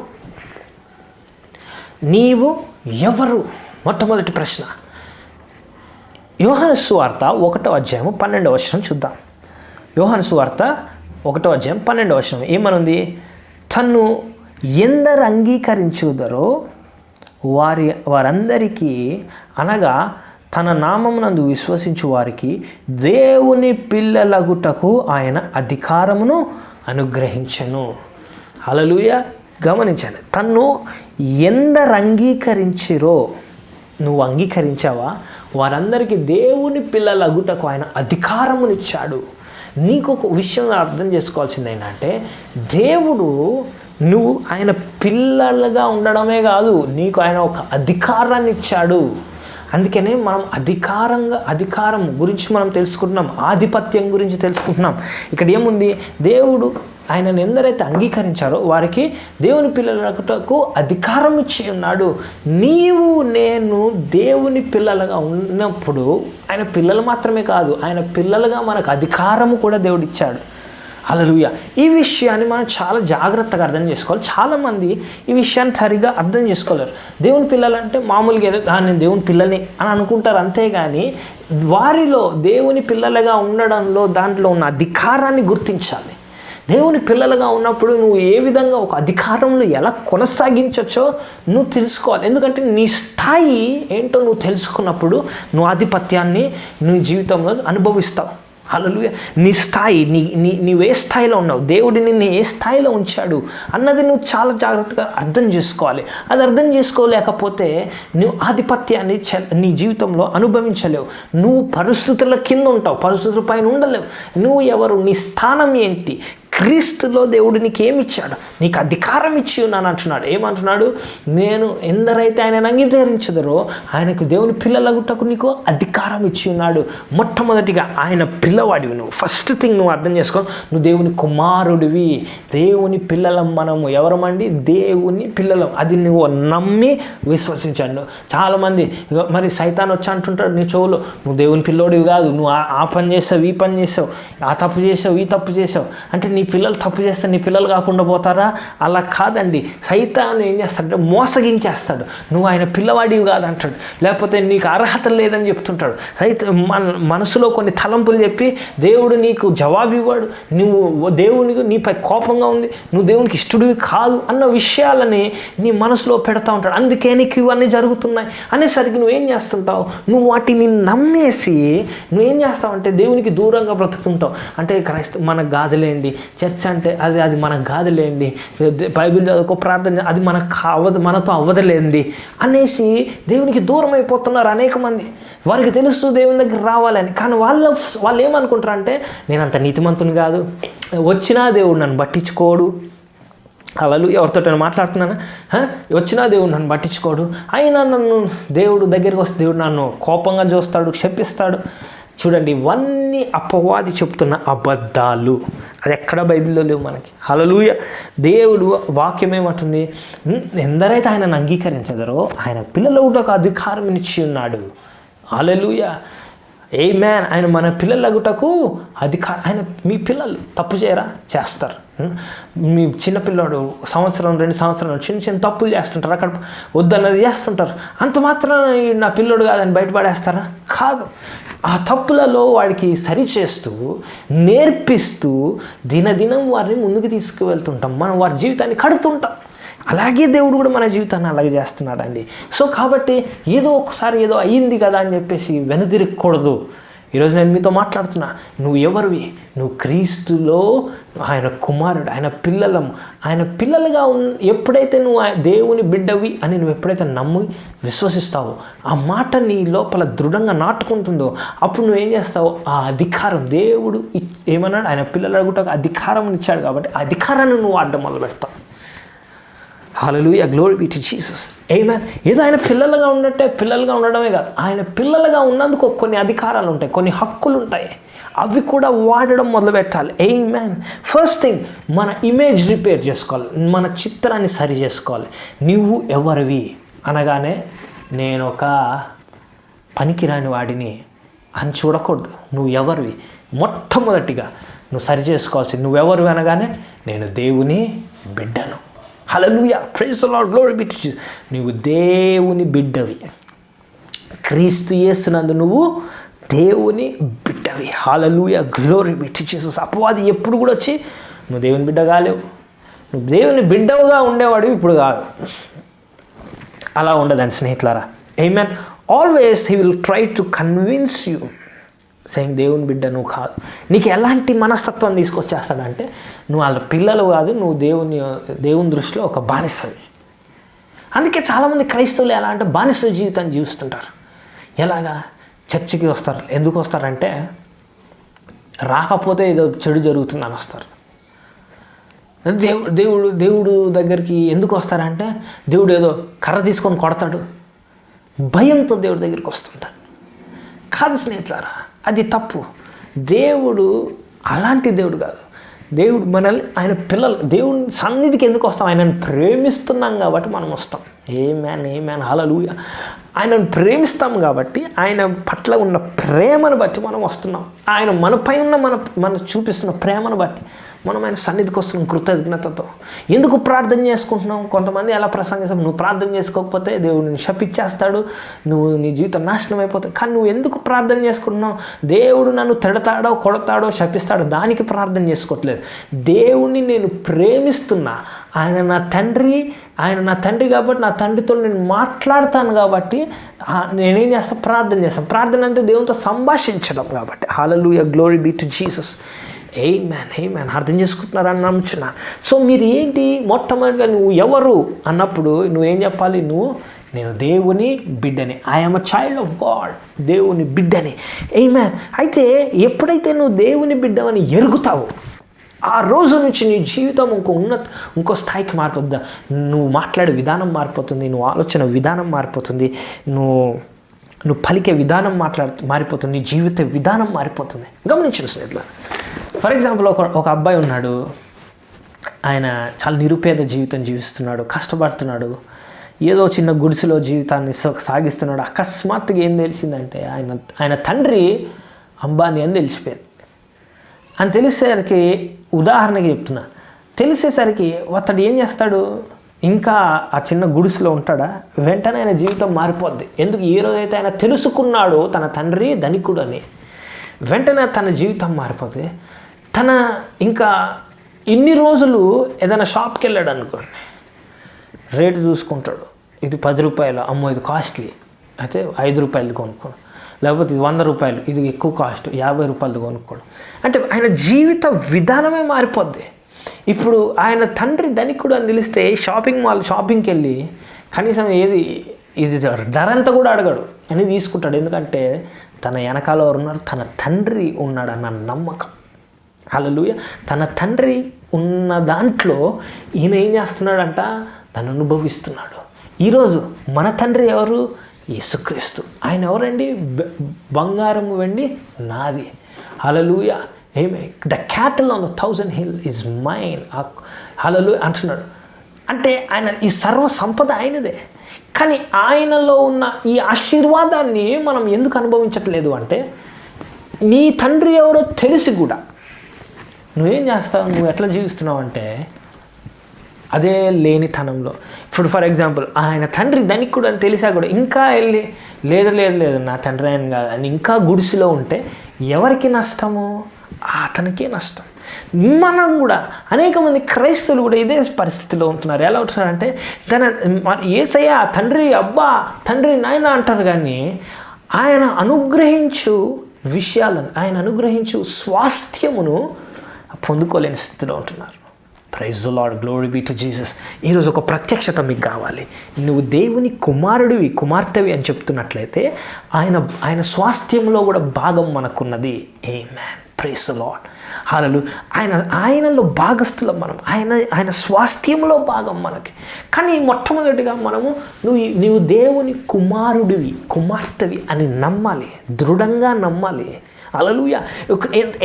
మొట్టమొదటి ప్రశ్న యోహాను సువార్త 1:12 చూద్దాం. యోహాను సువార్త 1:12 ఏమనుంది? తన్ను ఎందరు అంగీకరించుదరో వారందరికీ, అనగా తన నామమునందు విశ్వసించు వారికి దేవుని పిల్లలగుటకు ఆయన అధికారమును అనుగ్రహించెను. హల్లెలూయా. గమనించండి, తన్ను ఎందరు అంగీకరించిరో, నువ్వు అంగీకరించావా? వారందరికీ దేవుని పిల్లలగుటకు ఆయన అధికారమునిచ్చాడు. నీకు ఒక విషయం అర్థం చేసుకోవాల్సింది ఏంటంటే, దేవుడు నువ్వు ఆయన పిల్లలుగా ఉండడమే కాదు, నీకు ఆయన ఒక అధికారాన్ని ఇచ్చాడు. అందుకనే మనం అధికారం గురించి మనం తెలుసుకుంటున్నాం, ఆధిపత్యం గురించి తెలుసుకుంటున్నాం. ఇక్కడ ఏముంది? దేవుడు ఆయనను ఎందరైతే అంగీకరించారో వారికి దేవుని పిల్లలకు అధికారం ఇచ్చి ఉన్నాడు. నీవు నేను దేవుని పిల్లలుగా ఉన్నప్పుడు ఆయన పిల్లలు మాత్రమే కాదు, ఆయన పిల్లలుగా మనకు అధికారము కూడా దేవుడు ఇచ్చాడు. హల్లెలూయా. ఈ విషయాన్ని మనం చాలా జాగ్రత్తగా అర్థం చేసుకోవాలి. చాలామంది ఈ విషయాన్ని సరిగా అర్థం చేసుకోలేరు. దేవుని పిల్లలంటే మామూలుగా ఏదో నేను దేవుని పిల్లని అని అనుకుంటారు, అంతేగాని వారిలో దేవుని పిల్లలుగా ఉండడంలో దాంట్లో ఉన్న అధికారాన్ని గుర్తించాలి. దేవుని పిల్లలుగా ఉన్నప్పుడు నువ్వు ఏ విధంగా ఒక అధికారంలో ఎలా కొనసాగించవచ్చో నువ్వు తెలుసుకోవాలి. ఎందుకంటే నీ స్థాయి ఏంటో నువ్వు తెలుసుకున్నప్పుడు నువ్వు ఆధిపత్యాన్ని నీ జీవితంలో అనుభవిస్తావు. హల్లెలూయా. నీ స్థాయి, నీవు ఏ స్థాయిలో ఉన్నావు, దేవుడు నిన్ను ఏ స్థాయిలో ఉంచాడు అన్నది నువ్వు చాలా జాగ్రత్తగా అర్థం చేసుకోవాలి. అది అర్థం చేసుకోలేకపోతే నువ్వు ఆధిపత్యాన్ని నీ జీవితంలో అనుభవించలేవు. నువ్వు పరిస్థితుల కింద ఉంటావు, పరిస్థితుల పైన ఉండలేవు. నువ్వు ఎవరు, నీ స్థానం ఏంటి? క్రీస్తులో దేవుడు నీకు ఏమిచ్చాడు? నీకు అధికారం ఇచ్చి ఉన్నాను అంటున్నాడు. ఏమంటున్నాడు? నేను ఎందరైతే ఆయనను అంగీకరించదరో ఆయనకు దేవుని పిల్లలగుటకు నీకు అధికారం ఇచ్చి ఉన్నాడు. మొట్టమొదటిగా ఆయన పిల్లవాడివి నువ్వు. ఫస్ట్ థింగ్ నువ్వు అర్థం చేసుకో, నువ్వు దేవుని కుమారుడివి. దేవుని పిల్లలం మనము. ఎవరమండి? దేవుని పిల్లలం. అది నువ్వు నమ్మి విశ్వసించండు. చాలామంది మరి సైతాన్ వచ్చి అంటుంటాడు నీ చెవులో, నువ్వు దేవుని పిల్లోడివి కాదు, నువ్వు ఆ పని చేసావు, ఈ పని చేసావు, ఆ తప్పు చేసావు, ఈ తప్పు చేసావు అంటే నీ పిల్లలు తప్పు చేస్తే నీ పిల్లలు కాకుండా పోతారా? అలా కాదండి. సైతాను ఏం చేస్తాడంటే మోసగించేస్తాడు. నువ్వు ఆయన పిల్లవాడివి కాదంటాడు, లేకపోతే నీకు అర్హత లేదని చెప్తుంటాడు. మనసులో కొన్ని తలంపులు చెప్పి దేవుడు నీకు జవాబు ఇవ్వడు, నువ్వు దేవునికి నీపై కోపంగా ఉంది, నువ్వు దేవునికి ఇష్టడివి కాదు అన్న విషయాలని నీ మనసులో పెడతా ఉంటాడు. అందుకే నీకు ఇవన్నీ జరుగుతున్నాయి అనేసరికి నువ్వేం చేస్తుంటావు? నువ్వు వాటిని నమ్మేసి నువ్వేం చేస్తావంటే దేవునికి దూరంగా బ్రతుకుతుంటావు. అంటే మనకు కాదులేండి, చర్చ్ అంటే అది మనకు కాదులేండి, బైబిల్ చదువుకో, ప్రార్థన అది మనతో అవ్వదులేండి అనేసి దేవునికి దూరం అయిపోతున్నారు అనేక మంది. వారికి తెలుసు దేవుని దగ్గర రావాలని, కానీ వాళ్ళు ఏమనుకుంటారంటే నేను అంత నీతిమంతుని కాదు, వచ్చినా దేవుడు నన్ను పట్టించుకోడు. వాళ్ళు ఎవరితో మాట్లాడుతున్నాను, వచ్చినా దేవుడు నన్ను పట్టించుకోడు, అయినా నన్ను దేవుడు దగ్గరికి వస్తే దేవుడు నన్ను కోపంగా చూస్తాడు, క్షమిస్తాడు. చూడండి, ఇవన్నీ అపవాది చెప్తున్న అబద్ధాలు. అది ఎక్కడ బైబిల్లో లేవు మనకి. హల్లెలూయా. దేవుడు వాక్యం ఏమంటుంది? ఎందరైతే ఆయనను అంగీకరించదరో ఆయన పిల్లలగుటకు అధికారం ఇచ్చి ఉన్నాడు. హల్లెలూయా. ఆమేన్. ఆయన మన పిల్లలగుటకు అధికారం. ఆయన మీ పిల్లలు తప్పు చేయరా? చేస్తారు. మీ చిన్నపిల్లాడు సంవత్సరం 2 సంవత్సరాలు చిన్న తప్పులు చేస్తుంటారు, అక్కడ వద్దన్నది చేస్తుంటారు. అంత మాత్రం నా పిల్లోడు కాదని బయటపడేస్తారా? కాదు. ఆ తప్పులలో వాడికి సరిచేస్తూ నేర్పిస్తూ దినదినం వారిని ముందుకు తీసుకువెళ్తుంటాం. మనం వారి జీవితాన్ని కడుతుంటాం. అలాగే దేవుడు కూడా మన జీవితాన్ని అలాగే చేస్తున్నాడండి. సో కాబట్టి ఏదో ఒకసారి ఏదో అయ్యింది కదా అని చెప్పేసి వెనుదిరగకూడదు. ఈరోజు నేను మీతో మాట్లాడుతున్నా, నువ్వు ఎవరివి? నువ్వు క్రీస్తులో ఆయన కుమారుడు, ఆయన పిల్లలుగా ఎప్పుడైతే నువ్వు దేవుని బిడ్డవి అని నువ్వు ఎప్పుడైతే నమ్మి విశ్వసిస్తావో, ఆ మాట నీ లోపల దృఢంగా నాటుకుంటుందో, అప్పుడు నువ్వేం చేస్తావు? ఆ అధికారం దేవుడు ఏమన్నాడు? ఆయన పిల్లలు అడుగుటకు అధికారం ఇచ్చాడు కాబట్టి ఆ అధికారాన్ని నువ్వు ఆడడం మొదలు పెడతావు. హల్లెలూయా, గ్లోరీ బి టు జీసస్. ఆమేన్. ఏదో ఆయన పిల్లలుగా ఉండడమే కాదు, ఆయన పిల్లలుగా ఉన్నందుకు కొన్ని అధికారాలు ఉంటాయి, కొన్ని హక్కులు ఉంటాయి. అవి కూడా వాడడం మొదలు పెట్టాలి. ఆమేన్. ఫస్ట్ థింగ్, మన ఇమేజ్ రిపేర్ చేసుకోవాలి, మన చిత్రాన్ని సరి చేసుకోవాలి. నువ్వు ఎవరివి అనగానే నేను ఒక పనికిరాని వాడిని అని చూడకూడదు. నువ్వు ఎవరివి మొట్టమొదటిగా నువ్వు సరి చేసుకోవాల్సింది, నువ్వెవరివి అనగానే నేను దేవుని బిడ్డను. Hallelujah, praise the lord, glory be to Jesus. నువ్వు దేవుని బిడ్డవి, క్రీస్తు యేసునందు నువ్వు దేవుని బిడ్డవి. Hallelujah, glory be to Jesus. అపవాది ఎప్పుడు కూడా వచ్చి నువ్వు దేవుని బిడ్డ కాలేవు, నువ్వు దేవుని బిడ్డవుగా ఉండేవాడు ఇప్పుడు కాదు. అలా ఉండదండి స్నేహితులారా. Amen. Always he will try to convince you saying దేవుని బిడ్డ నువ్వు కాదు. నీకు ఎలాంటి మనస్తత్వం తీసుకొచ్చేస్తాడంటే నువ్వు వాళ్ళ పిల్లలు కాదు, నువ్వు దేవుని దృష్టిలో ఒక బానిసవి. అందుకే చాలామంది క్రైస్తవులు ఎలా అంటే బానిస జీవితాన్ని జీవిస్తుంటారు. ఎలాగా? చర్చికి వస్తారు. ఎందుకు వస్తారంటే రాకపోతే ఏదో చెడు జరుగుతుందని వస్తారు. దేవుడు దగ్గరికి ఎందుకు వస్తారంటే దేవుడు ఏదో కర్ర తీసుకొని కొడతాడు, భయంతో దేవుడి దగ్గరికి వస్తుంటారు. కాదు స్నేహితులారా, అది తప్పు. దేవుడు అలాంటి దేవుడు కాదు. దేవుడు మనల్ని, ఆయన పిల్లలు దేవుని సన్నిధికి ఎందుకు వస్తాం? ఆయనను ప్రేమిస్తున్నాం కాబట్టి మనం వస్తాం. ఆమేన్, హల్లెలూయా. ఆయనను ప్రేమిస్తాం కాబట్టి ఆయన పట్ల ఉన్న ప్రేమను బట్టి మనం వస్తున్నాం. ఆయన మనపై ఉన్న మన చూపిస్తున్న ప్రేమను బట్టి మనం ఆయన సన్నిధికి వస్తున్నాం కృతజ్ఞతతో. ఎందుకు ప్రార్థన చేసుకుంటున్నాం? కొంతమంది ఎలా ప్రసంగిస్తాం, నువ్వు ప్రార్థన చేసుకోకపోతే దేవుడిని శపిచ్చేస్తాడు, నీ జీవితం నాశనం అయిపోతుంది. కానీ నువ్వు ఎందుకు ప్రార్థన చేసుకుంటున్నావు? దేవుడు నన్ను తిడతాడో కొడతాడో శపిస్తాడో దానికి ప్రార్థన చేసుకోవట్లేదు. దేవుణ్ణి నేను ప్రేమిస్తున్నా, ఆయన నా తండ్రి కాబట్టి నా తండ్రితో నేను మాట్లాడతాను కాబట్టి నేనేం చేస్తాను? ప్రార్థన చేస్తాను. ప్రార్థన అంటే దేవునితో సంభాషించడం కాబట్టి. హల్లెలూయా, గ్లోరీ బి టు జీసస్. ఆమేన్. అర్థం చేసుకుంటున్నారని నమ్ముచున్నా. సో మీరు ఏంటి, మొట్టమొదటిగా నువ్వు ఎవరు అన్నప్పుడు నువ్వేం చెప్పాలి? నేను దేవుని బిడ్డని. I'm a child of God, దేవుని బిడ్డని. ఆమేన్. అయితే ఎప్పుడైతే నువ్వు దేవుని బిడ్డవని ఎరుగుతావో ఆ రోజు నుంచి నీ జీవితం ఇంకో స్థాయికి మారిపోద్దా. నువ్వు మాట్లాడే విధానం మారిపోతుంది, నువ్వు ఆలోచన విధానం మారిపోతుంది, నువ్వు పలికే విధానం మారిపోతుంది, నీ జీవిత విధానం మారిపోతుంది. గమనించిన స్నేహితులు, ఫర్ ఎగ్జాంపుల్ ఒక అబ్బాయి ఉన్నాడు, ఆయన చాలా నిరుపేద జీవితం జీవిస్తున్నాడు, కష్టపడుతున్నాడు, ఏదో చిన్న గుడిసెలో జీవితాన్ని సాగిస్తున్నాడు. అకస్మాత్తుగా ఏం తెలిసిందంటే ఆయన తండ్రి అంబానీ అని తెలిసిపోయింది. అని తెలిసేసరికి, ఉదాహరణకి చెప్తున్నా, తెలిసేసరికి అతడు ఏం చేస్తాడు? ఇంకా ఆ చిన్న గుడిసెలో ఉంటాడా? వెంటనే ఆయన జీవితం మారిపోద్ది. ఎందుకు? ఏ రోజైతే ఆయన తెలుసుకున్నాడో తన తండ్రి ధనికుడు అని, వెంటనే తన జీవితం మారిపోద్ది. ఇంకా ఇన్ని రోజులు ఏదైనా షాప్కి వెళ్ళాడు అనుకోండి, రేటు చూసుకుంటాడు, ఇది 10 రూపాయలు, అమ్మో ఇది కాస్ట్లీ, అయితే 5 రూపాయలది కొనుక్కోడు, లేకపోతే ఇది 100 రూపాయలు, ఇది ఎక్కువ కాస్ట్, 50 రూపాయలది కొనుక్కోడు. అంటే ఆయన జీవిత విధానమే మారిపోద్ది. ఇప్పుడు ఆయన తండ్రి ధనికుడు అని తెలిస్తే షాపింగ్కి వెళ్ళి కనీసం ఇది ధర అంతా కూడా అడగడు అని తీసుకుంటాడు. ఎందుకంటే తన వెనకాల ఉన్నారు, తన తండ్రి ఉన్నాడన్న నమ్మకం. హల్లెలూయా. తన తండ్రి ఉన్న దాంట్లో ఈయన ఏం చేస్తున్నాడంట? తను అనుభవిస్తున్నాడు. ఈరోజు మన తండ్రి ఎవరు? యేసుక్రీస్తు. ఆయన ఎవరండి? బంగారం వెండి నాది. Hallelujah. The cattle on the 1000 hill is mine. Hallelujah అంటున్నాడు. అంటే ఆయన ఈ సర్వ సంపద ఆయనదే. కానీ ఆయనలో ఉన్న ఈ ఆశీర్వాదాన్ని మనం ఎందుకు అనుభవించట్లేదు అంటే, నీ తండ్రి ఎవరో తెలిసి కూడా నువ్వేం చేస్తావు? నువ్వు ఎట్లా జీవిస్తున్నావు అంటే అదే లేనితనంలో. ఇప్పుడు ఫర్ ఎగ్జాంపుల్, ఆయన తండ్రి ధనికుడు అని తెలిసా కూడా ఇంకా వెళ్ళి లేదు నా తండ్రి ఆయన కాదు అని ఇంకా గుడిసెలో ఉంటే ఎవరికి నష్టము? అతనికే నష్టం. మనం కూడా అనేక మంది క్రైస్తవులు కూడా ఇదే పరిస్థితిలో ఉంటున్నారు. ఎలా ఉంటున్నారంటే యేసయ్య తండ్రి, అబ్బా తండ్రి, నాయన అంటారు, కానీ ఆయన అనుగ్రహించు విషయాలను, ఆయన అనుగ్రహించు స్వాస్థ్యమును పొందుకోలేని స్థితిలో ఉంటున్నారు. Praise the lord, glory be to Jesus. ఈరోజు ఒక ప్రత్యక్షత మీకు కావాలి. నువ్వు దేవుని కుమారుడివి, కుమార్తెవి అని చెప్తున్నట్లయితే ఆయన స్వాస్థ్యంలో కూడా భాగం మనకున్నది. Amen. Praise the Lord. Hallelujah. ఆయనలో భాగస్థులం మనం, ఆయన స్వాస్థ్యంలో భాగం మనకి. కానీ మొట్టమొదటిగా నువ్వు దేవుని కుమారుడివి, కుమార్తెవి అని నమ్మాలి, దృఢంగా నమ్మాలి. హల్లెలూయా.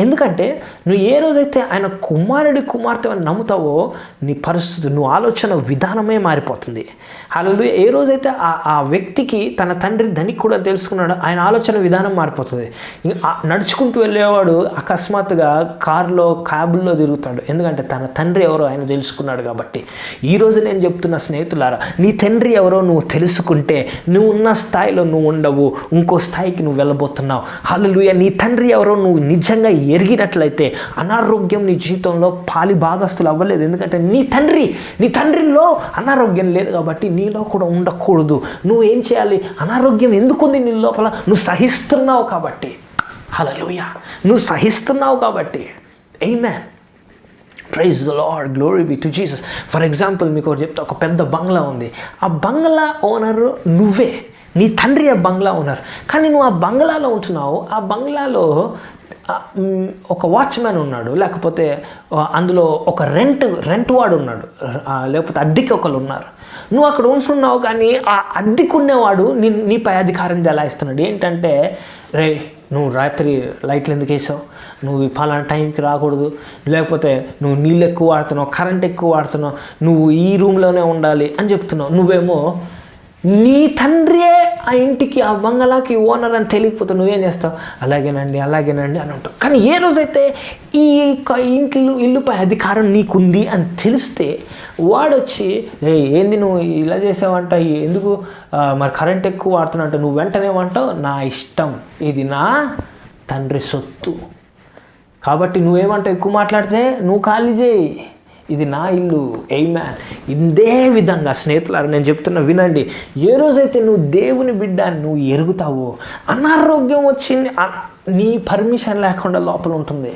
ఎందుకంటే నువ్వు ఏ రోజైతే ఆయన కుమారుడి కుమార్తె అని నమ్ముతావో నీ పరిస్థితి, నువ్వు ఆలోచన విధానమే మారిపోతుంది. హల్లెలూయా. ఏ రోజైతే ఆ వ్యక్తికి తన తండ్రి ధనికుడు అని తెలుసుకున్నాడో ఆయన ఆలోచన విధానం మారిపోతుంది. నడుచుకుంటూ వెళ్ళేవాడు అకస్మాత్తుగా కారులో, క్యాబుల్లో తిరుగుతాడు. ఎందుకంటే తన తండ్రి ఎవరో ఆయన తెలుసుకున్నాడు కాబట్టి. ఈరోజు నేను చెప్తున్న స్నేహితులారా, నీ తండ్రి ఎవరో నువ్వు తెలుసుకుంటే నువ్వు ఉన్న స్థాయిలో నువ్వు ఉండవు, ఇంకో స్థాయికి నువ్వు వెళ్ళబోతున్నావు. హల్లెలూయా. నీ తండ్రి ఎవరో నువ్వు నిజంగా ఎరిగినట్లయితే అనారోగ్యం నీ జీవితంలో పాలి భాగస్తులు అవ్వలేదు. ఎందుకంటే నీ తండ్రిలో అనారోగ్యం లేదు కాబట్టి నీలో కూడా ఉండకూడదు. నువ్వు ఏం చేయాలి? అనారోగ్యం ఎందుకుంది నీ లోపల? నువ్వు సహిస్తున్నావు కాబట్టి. హల్లెలూయా. నువ్వు సహిస్తున్నావు కాబట్టి. Amen. Praise the lord, glory be to Jesus. For example మీకు ఒకటి చెప్తా. ఒక పెద్ద బంగ్లా ఉంది. ఆ బంగ్లా ఓనర్ నువ్వే, నీ తండ్రి ఆ బంగ్లా ఓనర్. కానీ నువ్వు ఆ బంగ్లాలో ఉంటున్నావు. ఆ బంగ్లాలో ఒక వాచ్మ్యాన్ ఉన్నాడు, లేకపోతే అందులో ఒక రెంట్ వాడు ఉన్నాడు, లేకపోతే అద్దెకి ఒకరు ఉన్నారు. నువ్వు అక్కడ ఉంటున్నావు కానీ ఆ అద్దెకునేవాడు నీపై అధికారం చెలాయిస్తున్నాడు. ఏంటంటే, రే నువ్వు రాత్రి లైట్లు ఎందుకు వేసావు, నువ్వు ఫలానా టైంకి రాకూడదు, లేకపోతే నువ్వు నీళ్ళు ఎక్కువ వాడుతున్నావు, కరెంట్ ఎక్కువ వాడుతున్నావు, నువ్వు ఈ రూమ్లోనే ఉండాలి అని చెప్తున్నావు. నువ్వేమో నీ తండ్రియే ఆ ఇంటికి, ఆ బంగళాకి ఓనర్ అని తెలియకపోతే నువ్వేం చేస్తావు? అలాగేనండి అని అంటావు. కానీ ఏ రోజైతే ఈ ఇల్లుపై అధికారం నీకుంది అని తెలిస్తే వాడొచ్చి, ఏంది నువ్వు ఇలా చేసావంట, ఎందుకు మరి కరెంట్ ఎక్కువ వాడుతున్నట్టు, నువ్వు వెంటనే అంటావు, నా ఇష్టం, ఇది నా తండ్రి సొత్తు కాబట్టి నువ్వేమంటావు? ఎక్కువ మాట్లాడితే నువ్వు ఖాళీ చేయి, ఇది నా ఇల్లు. ఆమేన్. ఇదే విధంగా స్నేహితులారా నేను చెప్తున్నా వినండి. ఏ రోజైతే నువ్వు దేవుని బిడ్డ నువ్వు ఎరుగుతావో, అనారోగ్యం వచ్చింది నీ పర్మిషన్ లేకుండా లోపల ఉంటుంది.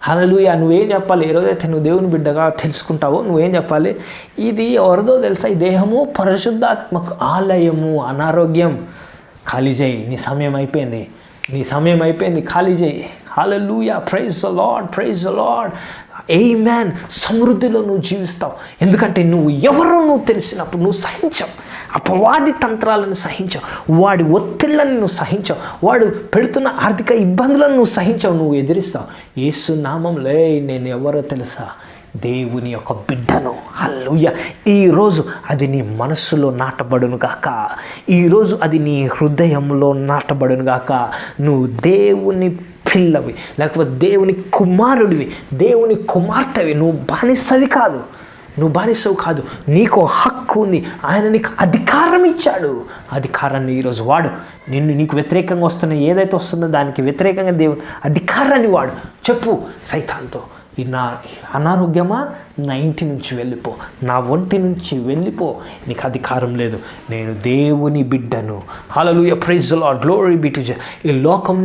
హల్లెలూయా. నువ్వేం చెప్పాలి? ఏ రోజైతే నువ్వు దేవుని బిడ్డగా తెలుసుకుంటావో నువ్వేం చెప్పాలి? ఇది ఎవరిదో తెలుసా? ఈ దేహము పరిశుద్ధాత్మకు ఆలయము. అనారోగ్యం ఖాళీ చేయి, నీ సమయం అయిపోయింది, ఖాళీ చేయి. Hallelujah. Praise the Lord, praise the Lord. Amen. సమృద్ధిలో నువ్వు జీవిస్తావు. ఎందుకంటే నువ్వు తెలిసినప్పుడు నువ్వు సహించావు, అపవాది తంత్రాలను సహించావు, వాడి ఒత్తిళ్లను నువ్వు సహించావు, వాడు పెడుతున్న ఆర్థిక ఇబ్బందులను నువ్వు సహించావు, నువ్వు ఎదిరిస్తావు. యేసు నామములో నేను ఎవరో తెలుసా? దేవుని యొక్క బిడ్డను. హల్లెలూయా. ఈరోజు అది నీ మనస్సులో నాటబడును గాక, ఈరోజు అది నీ హృదయంలో నాటబడును గాక. నువ్వు దేవుని పిల్లవి, లేకపోతే దేవుని కుమారుడివి, దేవుని కుమార్తెవి. నువ్వు బానిసవు కాదు, నీకు హక్కు ఉంది. ఆయన నీకు అధికారం ఇచ్చాడు. అధికారాన్ని ఈరోజు వాడు. నీకు వ్యతిరేకంగా వస్తున్న ఏదైతే వస్తుందో దానికి వ్యతిరేకంగా దేవుని అధికారాన్ని వాడు. చెప్పు సైతాన్తో, నా అనారోగ్యమా, నా ఇంటి నుంచి వెళ్ళిపో, నా ఒంటి నుంచి వెళ్ళిపో, నీకు అధికారం లేదు, నేను దేవుని బిడ్డను. Hallelujah. Praise the lord, glory be to Jesus. ఈ లోకం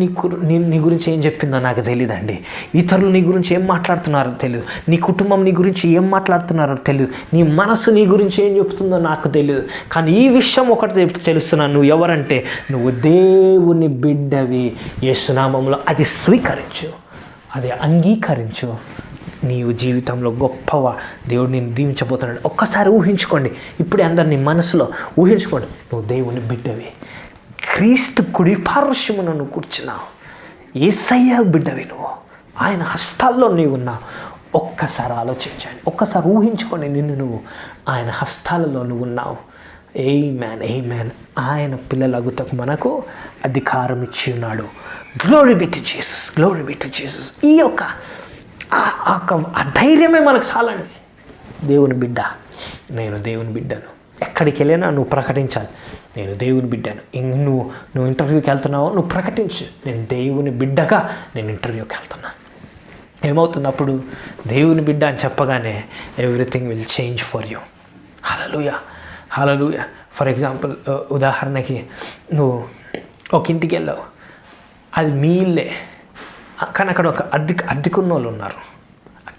నీ గురించి ఏం చెప్పిందో నాకు తెలియదండి. ఇతరులు నీ గురించి ఏం మాట్లాడుతున్నారో తెలియదు, నీ కుటుంబం నీ గురించి ఏం మాట్లాడుతున్నారో తెలియదు, నీ మనసు నీ గురించి ఏం చెప్తుందో నాకు తెలియదు. కానీ ఈ విషయం ఒకటి తెలుస్తున్నాను, నువ్వు ఎవరంటే నువ్వు దేవుని బిడ్డవి. యేసు నామములో అది స్వీకరించు, అది అంగీకరించు. నీవు జీవితంలో గొప్పవా దేవుడు నేను దీవించబోతున్నాడు. ఒక్కసారి ఊహించుకోండి, ఇప్పుడే అందరినీ మనసులో ఊహించుకోండి. నువ్వు దేవుని బిడ్డవి, క్రీస్తు కుడి పార్శ్వమున నువ్వు కూర్చున్నావు, యేసయ్య బిడ్డవి నువ్వు, ఆయన హస్తాల్లో నీవు ఉన్నావు. ఒక్కసారి ఆలోచించండి, ఒక్కసారి ఊహించుకోండి, నువ్వు ఆయన హస్తాలలో నువ్వు ఉన్నావు. ఆమేన్. ఆయన పిల్లలగుటకు మనకు అధికారం ఇచ్చి ఉన్నాడు. Glory be to Jesus, glory be to Jesus. ఈ యొక్క ఆ ధైర్యమే మనకు చాలండి. దేవుని బిడ్డ, నేను దేవుని బిడ్డను. ఎక్కడికి వెళ్ళినా నువ్వు ప్రకటించాలి, నేను దేవుని బిడ్డను. నువ్వు ఇంటర్వ్యూకి వెళ్తున్నావో నువ్వు ప్రకటించు, నేను దేవుని బిడ్డగా నేను ఇంటర్వ్యూకి వెళ్తున్నాను. ఏమవుతుంది అప్పుడు? దేవుని బిడ్డ అని చెప్పగానే everything will change for you. Hallelujah, hallelujah. For example, ఉదాహరణకి నువ్వు ఒక ఇంటికి వెళ్ళావు, అది మీ ఇల్లే, కానీ అక్కడ ఒక అద్దెకున్న వాళ్ళు ఉన్నారు,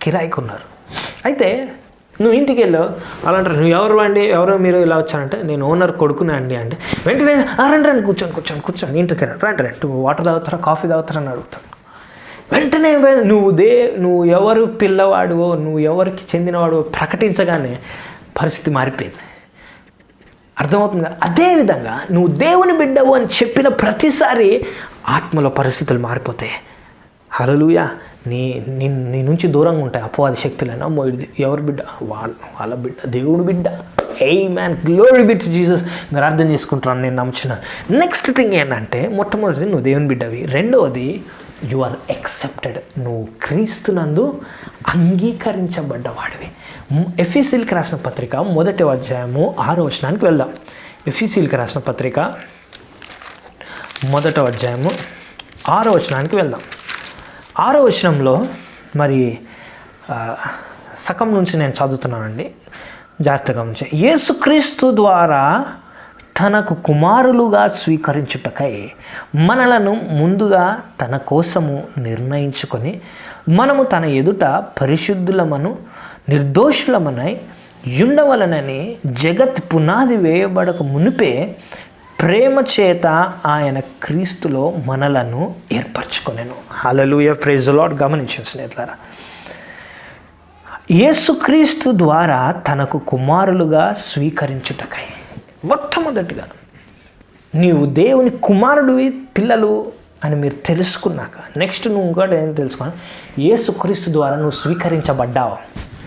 కిరాయికి ఉన్నారు. అయితే నువ్వు ఇంటికి వెళ్ళావు, అలా అంటారు, నువ్వు ఎవరు అండి, ఎవరో మీరు ఇలా వచ్చానంటే నేను ఓనర్ కొడుకునే అండి అంటే వెంటనే రండి కూర్చొని ఇంటికి రండి వాటర్ తాగుతారా కాఫీ తాగుతారా అని అడుగుతాను. వెంటనే నువ్వు ఎవరు పిల్లవాడువో, నువ్వు ఎవరికి చెందినవాడువో ప్రకటించగానే పరిస్థితి మారిపోయింది. అర్థమవుతుంది కదా? అదేవిధంగా నువ్వు దేవుని బిడ్డవు అని చెప్పిన ప్రతిసారి ఆత్మలో పరిస్థితులు మారిపోతాయి. హల్లెలూయా. నీ నుంచి దూరంగా ఉంటాయి అపవాది శక్తులైనా. ఎవరి బిడ్డ? వాళ్ళ బిడ్డ, దేవుని బిడ్డ. ఆమేన్, గ్లోరీ బి టు జీసస్. మీరు అర్థం చేసుకుంటున్నాను, నేను నమ్ముచున్నాను. నెక్స్ట్ థింగ్ ఏంటంటే, మొట్టమొదటిది నువ్వు దేవుని బిడ్డవి, రెండవది యు ఆర్ యాక్సెప్టెడ్, నువ్వు క్రీస్తునందు అంగీకరించబడ్డవాడివి. ఎఫెసీయులకు రాసిన పత్రిక 1వ అధ్యాయము 6వ వచనానికి వెళ్దాం. ఎఫెసీయులకు రాసిన పత్రిక 1వ అధ్యాయము 6వ వచనానికి వెళ్దాం. 6వ వచనంలో మరి సగం నుంచి నేను చదువుతున్నానండి, జాగ్రత్తగా గమనించండి. యేసుక్రీస్తు ద్వారా తనకు కుమారులుగా స్వీకరించుటకై మనలను ముందుగా తన కోసము నిర్ణయించుకొని మనము తన ఎదుట పరిశుద్ధులమను నిర్దోషులమనై ఉండవలనని జగత్ పునాది వేయబడక మునిపే ప్రేమ చేత ఆయన క్రీస్తులో మనలను ఏర్పరచుకొనెను. హల్లెలూయా, ప్రైజ్ ది లార్డ్. గమనించండి స్నేహితులారా, యేసుక్రీస్తు ద్వారా తనకు కుమారులుగా స్వీకరించుటకై, మొట్టమొదటిగా నీవు దేవుని కుమారుడివి, పిల్లలు అని మీరు తెలుసుకున్నాక నెక్స్ట్ నువ్వు ఇంకోటి ఏం తెలుసుకున్నా, యేసుక్రీస్తు ద్వారా నువ్వు స్వీకరించబడ్డావు.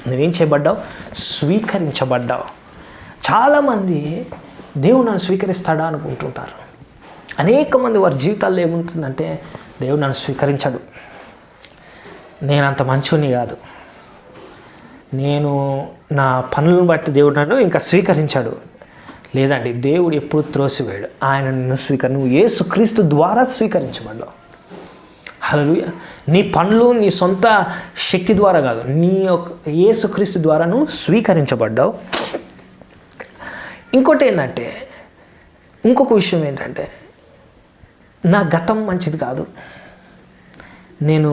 నువ్వేం చేయబడ్డావు? స్వీకరించబడ్డావు. చాలామంది దేవుడు నన్ను స్వీకరిస్తాడా అనుకుంటుంటారు. అనేక మంది వారి జీవితాల్లో ఏముంటుందంటే, దేవుడు నన్ను స్వీకరించడు, నేను అంత మంచోని కాదు, నేను నా పనులను బట్టి దేవుడు నన్ను ఇంకా స్వీకరించాడు. లేదండి, దేవుడు ఎప్పుడు త్రోసివేయడు, ఆయన నిన్ను నువ్వు యేసుక్రీస్తు ద్వారా స్వీకరించబడ్డావు. హల్లెలూయా. నీ పనులు నీ సొంత శక్తి ద్వారా కాదు, నీ యొక్క యేసుక్రీస్తు ద్వారా నువ్వు స్వీకరించబడ్డావు. ఇంకొక విషయం ఏంటంటే, నా గతం మంచిది కాదు, నేను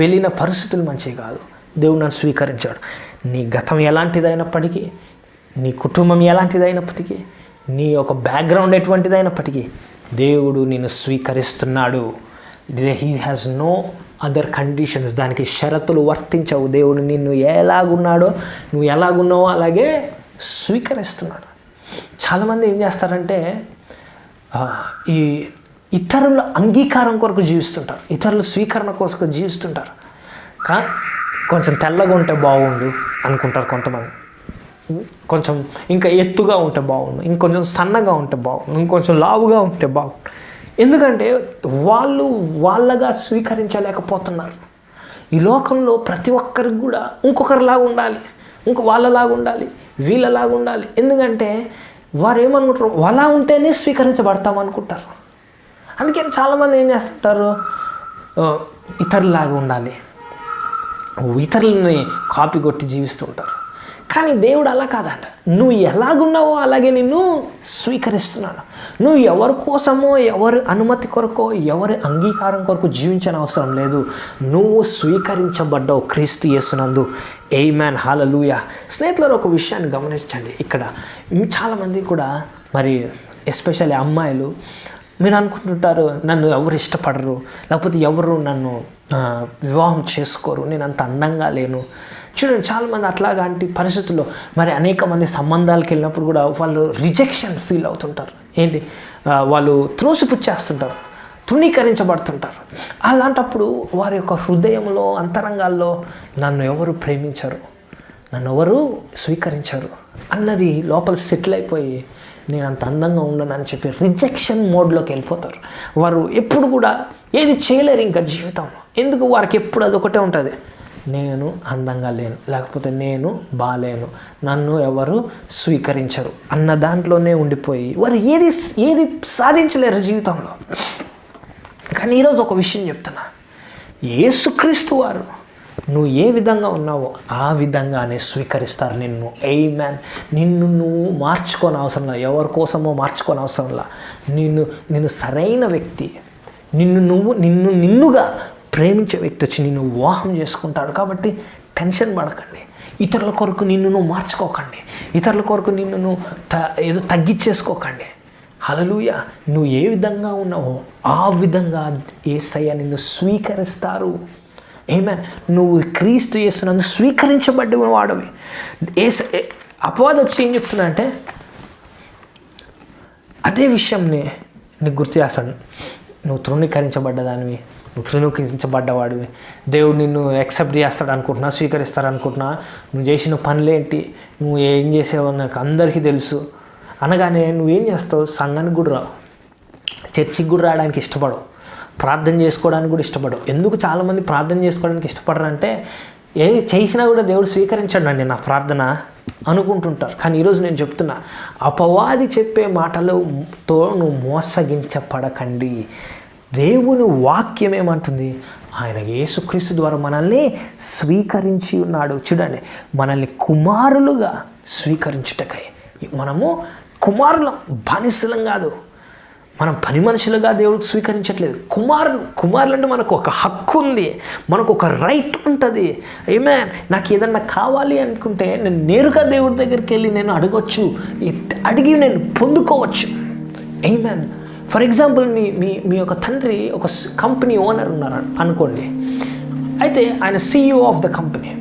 వెళ్ళిన పరిస్థితులు మంచివి కాదు, దేవుడు నన్ను స్వీకరించాడు. నీ గతం ఎలాంటిదైనప్పటికీ, నీ కుటుంబం ఎలాంటిదైనప్పటికీ, నీ యొక్క బ్యాక్గ్రౌండ్ ఎటువంటిదైనప్పటికీ దేవుడు నిన్ను స్వీకరిస్తున్నాడు. He has no other conditions, దానికి షరతులు వర్తించవు. దేవుడు నిన్ను ఎలాగున్నాడో, నువ్వు ఎలాగున్నావో అలాగే స్వీకరిస్తున్నాడు. చాలామంది ఏం చేస్తారంటే, ఈ ఇతరుల అంగీకారం కొరకు జీవిస్తుంటారు, ఇతరుల స్వీకరణ కోసం జీవిస్తుంటారు. కొంచెం తెల్లగా ఉంటే బాగుండు అనుకుంటారు కొంతమంది, కొంచెం ఇంకా ఎత్తుగా ఉంటే బాగుండు, ఇంకొంచెం సన్నగా ఉంటే బాగుండు, ఇంకొంచెం లావుగా ఉంటే బాగుండు. ఎందుకంటే వాళ్ళు వాళ్ళగా స్వీకరించలేకపోతున్నారు. ఈ లోకంలో ప్రతి ఒక్కరికి కూడా ఇంకొకరిలాగా ఉండాలి, వాళ్ళలాగా ఉండాలి, వీళ్ళలాగా ఉండాలి. ఎందుకంటే వారు ఏమనుకుంటారు, అలా ఉంటేనే స్వీకరించబడతాం అనుకుంటారు. అందుకని చాలామంది ఏం చేస్తుంటారు, ఇతరులాగా ఉండాలి, ఇతరులని కాపీ కొట్టి జీవిస్తుంటారు. కానీ దేవుడు అలా కాదంట, నువ్వు ఎలాగున్నావో అలాగే నిన్ను స్వీకరిస్తున్నాడు. నువ్వు ఎవరి కోసమో, ఎవరి అనుమతి కొరకో, ఎవరి అంగీకారం కొరకు జీవించని అవసరం లేదు. నువ్వు స్వీకరించబడ్డావు క్రీస్తు యేసునందు. ఆమేన్, హల్లెలూయా. స్నేహితులారా, ఒక విషయాన్ని గమనించండి. ఇక్కడ చాలామంది కూడా మరి ఎస్పెషల్లీ అమ్మాయిలు, మీరు అనుకుంటుంటారు నన్ను ఎవరు ఇష్టపడరు, లేకపోతే ఎవరు నన్ను వివాహం చేసుకోరు, నేను అంత అందంగా లేను. చూడండి, చాలామంది అట్లాంటి పరిస్థితుల్లో మరి అనేక మంది సంబంధాలకు వెళ్ళినప్పుడు కూడా వాళ్ళు రిజెక్షన్ ఫీల్ అవుతుంటారు. ఏంటి, వాళ్ళు త్రోసిపుచ్చేస్తుంటారు, తృణీకరించబడుతుంటారు. అలాంటప్పుడు వారి యొక్క హృదయంలో, అంతరంగాల్లో నన్ను ఎవరు ప్రేమించరు, నన్ను ఎవరు స్వీకరించరు అన్నది లోపల సెటిల్ అయిపోయి, నేను అంత అందంగా ఉండను అని చెప్పి రిజెక్షన్ మోడ్లోకి వెళ్ళిపోతారు. వారు ఎప్పుడు కూడా ఏది చేయలేరు ఇంకా జీవితంలో. ఎందుకు, వారికి ఎప్పుడు అదొకటే ఉంటుంది, నేను అందంగా లేను, లేకపోతే నేను బాలేను, నన్ను ఎవరు స్వీకరించరు అన్న దాంట్లోనే ఉండిపోయి వారు ఏది సాధించలేరు జీవితంలో. కానీ ఈరోజు ఒక విషయం చెప్తున్నా, యేసుక్రీస్తు వారు నువ్వు ఏ విధంగా ఉన్నావో ఆ విధంగానే స్వీకరిస్తారు నిన్ను. ఆమేన్. నిన్ను నువ్వు మార్చుకోని అవసరంలా, ఎవరి కోసమో మార్చుకోని అవసరంలా. నిన్ను సరైన వ్యక్తి, నిన్నుగా ప్రేమించే వ్యక్తి వచ్చి నిన్ను వివాహం చేసుకుంటాడు. కాబట్టి టెన్షన్ పడకండి. ఇతరుల కొరకు నిన్ను నువ్వు మార్చుకోకండి. ఇతరుల కొరకు నిన్ను నువ్వు ఏదో తగ్గించేసుకోకండి. హల్లెలూయా. నువ్వు ఏ విధంగా ఉన్నావో ఆ విధంగా యేసయ్య నిన్ను స్వీకరిస్తారు. ఆమేన్. నువ్వు క్రీస్తు యేసునందు స్వీకరించబడ్డ వాడవి. అపవాదం వచ్చి ఏం చెప్తున్నా అంటే అదే విషయంని నీకు గుర్తు చేస్తాడు. నువ్వు తృణీకరించబడ్డదానివి, నువ్వు తృణీకరించబడ్డవాడివి, దేవుడు నిన్ను యాక్సెప్ట్ చేస్తాడు అనుకుంటున్నా, స్వీకరిస్తాడు అనుకుంటున్నా, నువ్వు చేసిన పనులేంటి, నువ్వు ఏం చేసావో నాకు అందరికీ తెలుసు అనగానే నువ్వేం చేస్తావు? సంఘానికి కూడా రావు, చర్చికి కూడా రావడానికి ఇష్టపడవు, ప్రార్థన చేసుకోవడానికి కూడా ఇష్టపడవు. ఎందుకు చాలామంది ప్రార్థన చేసుకోవడానికి ఇష్టపడరంటే చేసినా కూడా దేవుడు స్వీకరించాడండి నా ప్రార్థన అనుకుంటుంటారు. కానీ ఈరోజు నేను చెప్తున్నా, అపవాది చెప్పే మాటలతో నువ్వు మోసగించబడకండి. దేవుని వాక్యం ఏమంటుంది? ఆయన యేసుక్రీస్తు ద్వారా మనల్ని స్వీకరించి ఉన్నాడు. చూడండి, మనల్ని కుమారులుగా స్వీకరించుటకై. మనము కుమారులం, బానిసలం కాదు. మనం పని మనుషులుగా దేవుడికి స్వీకరించట్లేదు. కుమారులు అంటే మనకు ఒక హక్కు ఉంది, మనకు ఒక రైట్ ఉంటుంది. ఆమేన్. నాకు ఏదన్నా కావాలి అనుకుంటే నేను నేరుగా దేవుడి దగ్గరికి వెళ్ళి నేను అడగొచ్చు, అడిగి నేను పొందుకోవచ్చు. ఆమేన్. ఫర్ ఎగ్జాంపుల్ మీ యొక్క తండ్రి ఒక కంపెనీ ఓనర్ ఉన్నారు అనుకోండి. అయితే ఆయన CEO ఆఫ్ ద కంపెనీ.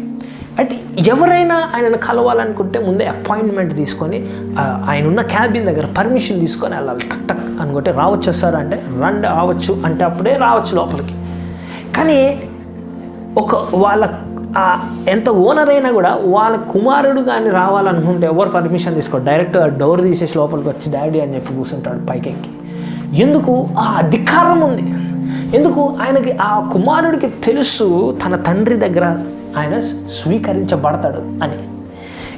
అయితే ఎవరైనా ఆయనను కలవాలనుకుంటే ముందే అపాయింట్మెంట్ తీసుకొని ఆయన ఉన్న క్యాబిన్ దగ్గర పర్మిషన్ తీసుకొని వెళ్ళాలి. టక్ టక్ అనుకుంటే రావచ్చు సార్ అంటే రండి రావచ్చు అంటే అప్పుడే రావచ్చు లోపలికి. కానీ వాళ్ళ ఎంత ఓనర్ అయినా కూడా వాళ్ళ కుమారుడు కానీ రావాలనుకుంటే ఎవరు పర్మిషన్ తీసుకోడు. డైరెక్ట్ డోర్ తీసేసి లోపలికి వచ్చి డాడీ అని చెప్పి కూర్చుంటాడు పైకెక్కి. ఎందుకు? ఆ అధికారం ఉంది. ఎందుకు? ఆయనకి ఆ కుమారుడికి తెలుసు తన తండ్రి దగ్గర ఆయన స్వీకరించబడతాడు అని.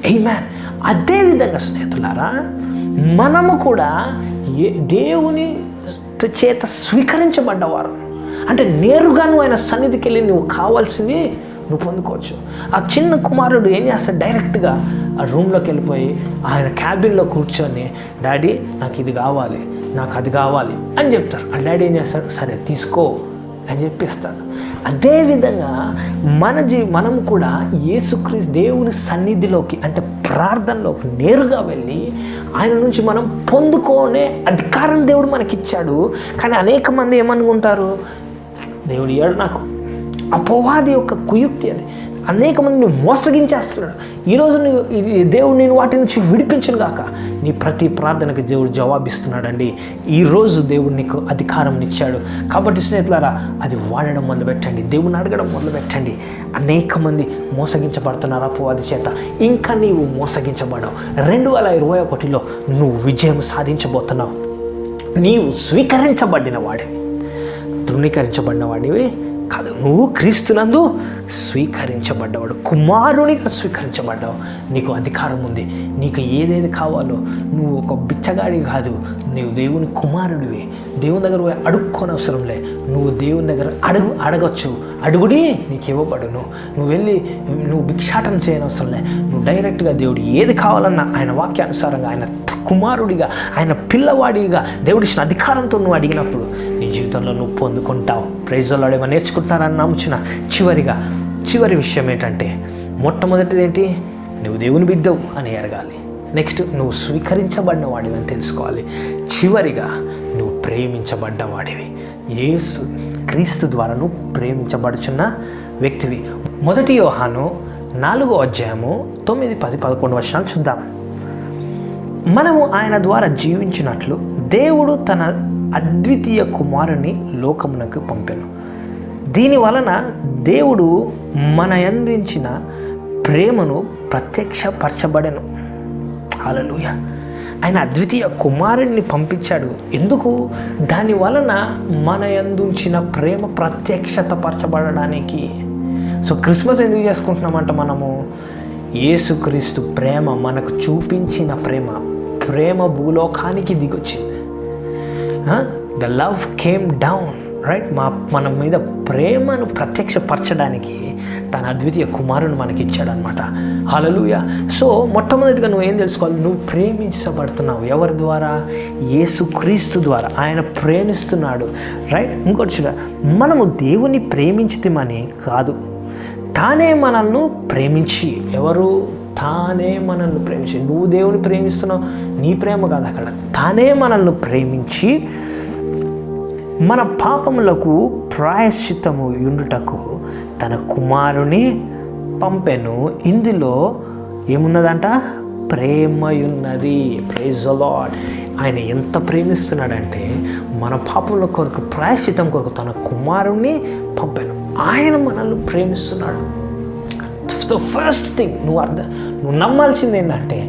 ఆమేన్. అదేవిధంగా స్నేహితులారా, మనము కూడా దేవుని చేత స్వీకరించబడ్డవారు. అంటే నేరుగా నువ్వు ఆయన సన్నిధికి వెళ్ళి నువ్వు కావాల్సింది నువ్వు పొందుకోవచ్చు. ఆ చిన్న కుమారుడు ఏం చేస్తాడు? డైరెక్ట్గా ఆ రూమ్లోకి వెళ్ళిపోయి ఆయన క్యాబిన్లో కూర్చొని డాడీ నాకు ఇది కావాలి, నాకు అది కావాలి అని చెప్తారు. ఆ డాడీ ఏం చేస్తాడు? సరే తీసుకో అని చెప్పిస్తాడు. అదేవిధంగా మనం కూడా యేసుక్రీస్తు దేవుని సన్నిధిలోకి అంటే ప్రార్థనలోకి నేరుగా వెళ్ళి ఆయన నుంచి మనం పొందుకోనే అధికారం దేవుడు మనకిచ్చాడు. కానీ అనేక మంది ఏమనుకుంటారు? దేవుడు ఇయ్యాడు నాకు. అపవాది యొక్క కుయుక్తి అది. అనేక మందిని మోసగించేస్తున్నాడు. ఈరోజు దేవుడు నేను వాటి నుంచి విడిపించను గాక. నీ ప్రతి ప్రార్థనకు దేవుడు జవాబిస్తున్నాడండి. ఈరోజు దేవుడు నీకు అధికారం ఇచ్చాడు. కాబట్టి స్నేహితులారా, అది వాడడం మొదలుపెట్టండి, దేవుని అడగడం మొదలుపెట్టండి. అనేక మంది మోసగించబడుతున్నారు అపవాది చేత. ఇంకా నీవు మోసగించబడవు. 2021లో నువ్వు విజయం సాధించబోతున్నావు. నీవు స్వీకరించబడిన వాడివి, తృణీకరించబడిన వాడివి కాదు. నువ్వు క్రీస్తునందు స్వీకరించబడ్డవాడు, కుమారునిగా స్వీకరించబడ్డావు. నీకు అధికారం ఉంది. నీకు ఏదేది కావాలో నువ్వు ఒక బిచ్చగాడి కాదు, నువ్వు దేవుని కుమారుడివి. దేవుని దగ్గర పోయి అడుక్కోని అవసరం లే. నువ్వు దేవుని దగ్గర అడగచ్చు. అడుగుడి నీకు ఇవ్వబడును. నువ్వు వెళ్ళి నువ్వు భిక్షాటన చేయని అవసరం లే. నువ్వు డైరెక్ట్గా దేవుడు ఏది కావాలన్నా ఆయన వాక్యానుసారంగా ఆయన కుమారుడిగా ఆయన పిల్లవాడిగా దేవుడిచ్చిన అధికారంతో నువ్వు అడిగినప్పుడు నీ జీవితంలో నువ్వు పొందుకుంటావు. Praise the lord. ఏమని నేర్చుకుంటున్నారని నమ్ముచున్న. చివరి విషయం ఏంటంటే, మొట్టమొదటిది ఏంటి? నువ్వు దేవుని బిడ్డవు అని ఎరగాలి. నెక్స్ట్ నువ్వు స్వీకరించబడిన వాడివి అని తెలుసుకోవాలి. చివరిగా నువ్వు ప్రేమించబడ్డవాడివి. యేసు క్రీస్తు ద్వారా నువ్వు ప్రేమించబడుచున్న వ్యక్తివి. 1 యోహాను 4వ అధ్యాయము 9, 10, 11 వచనాలు చూద్దాం. మనము ఆయన ద్వారా జీవించినట్లు దేవుడు తన అద్వితీయ కుమారుని లోకమునకు పంపెను. దీని వలన దేవుడు మన యందించిన ప్రేమను ప్రత్యక్షపరచబడెను. హల్లెలూయా. ఆయన అద్వితీయ కుమారుడిని పంపించాడు. ఎందుకు? దాని వలన మన యందుంచిన ప్రేమ ప్రత్యక్షతపరచబడడానికి. సో క్రిస్మస్ ఎందుకు చేసుకుంటున్నామంట? మనము యేసుక్రీస్తు ప్రేమ మనకు చూపించిన ప్రేమ భూలోకానికి దిగొచ్చింది. The love came down right, మన మీద ప్రేమను ప్రత్యక్షపరచడానికి తన అద్వితీయ కుమారుని మనకి ఇచ్చాడనమాట. హల్లెలూయా. సో మొట్టమొదటిగా నువ్వు ఏం తెలుసుకోవాలి, నువ్వు ప్రేమించబడుతున్నావు. ఎవరి ద్వారా? యేసుక్రీస్తు ద్వారా. ఆయన ప్రేమిస్తున్నాడు. రైట్. ఇంకోటి చూడ, మనము దేవుని ప్రేమించితమని కాదు, తానే మనల్ని ప్రేమించి. ఎవరు? తానే మనల్ని ప్రేమించి. నువ్వు దేవుని ప్రేమిస్తున్నావు, నీ ప్రేమ కాదు అక్కడ. తానే మనల్ని ప్రేమించి మన పాపములకు ప్రాయశ్చిత్తము యుండుటకు తన కుమారుని పంపెను. ఇందులో ఏమున్నదంట? ప్రేమయున్నది. Praise the Lord. ఆయన ఎంత ప్రేమిస్తున్నాడంటే మన పాపముల కొరకు ప్రాయశ్చిత్తం కొరకు తన కుమారుణ్ణి పంపెను. ఆయన మనల్ని ప్రేమిస్తున్నాడు. ద ఫస్ట్ థింగ్ నువ్వు నమ్మాల్సింది ఏంటంటే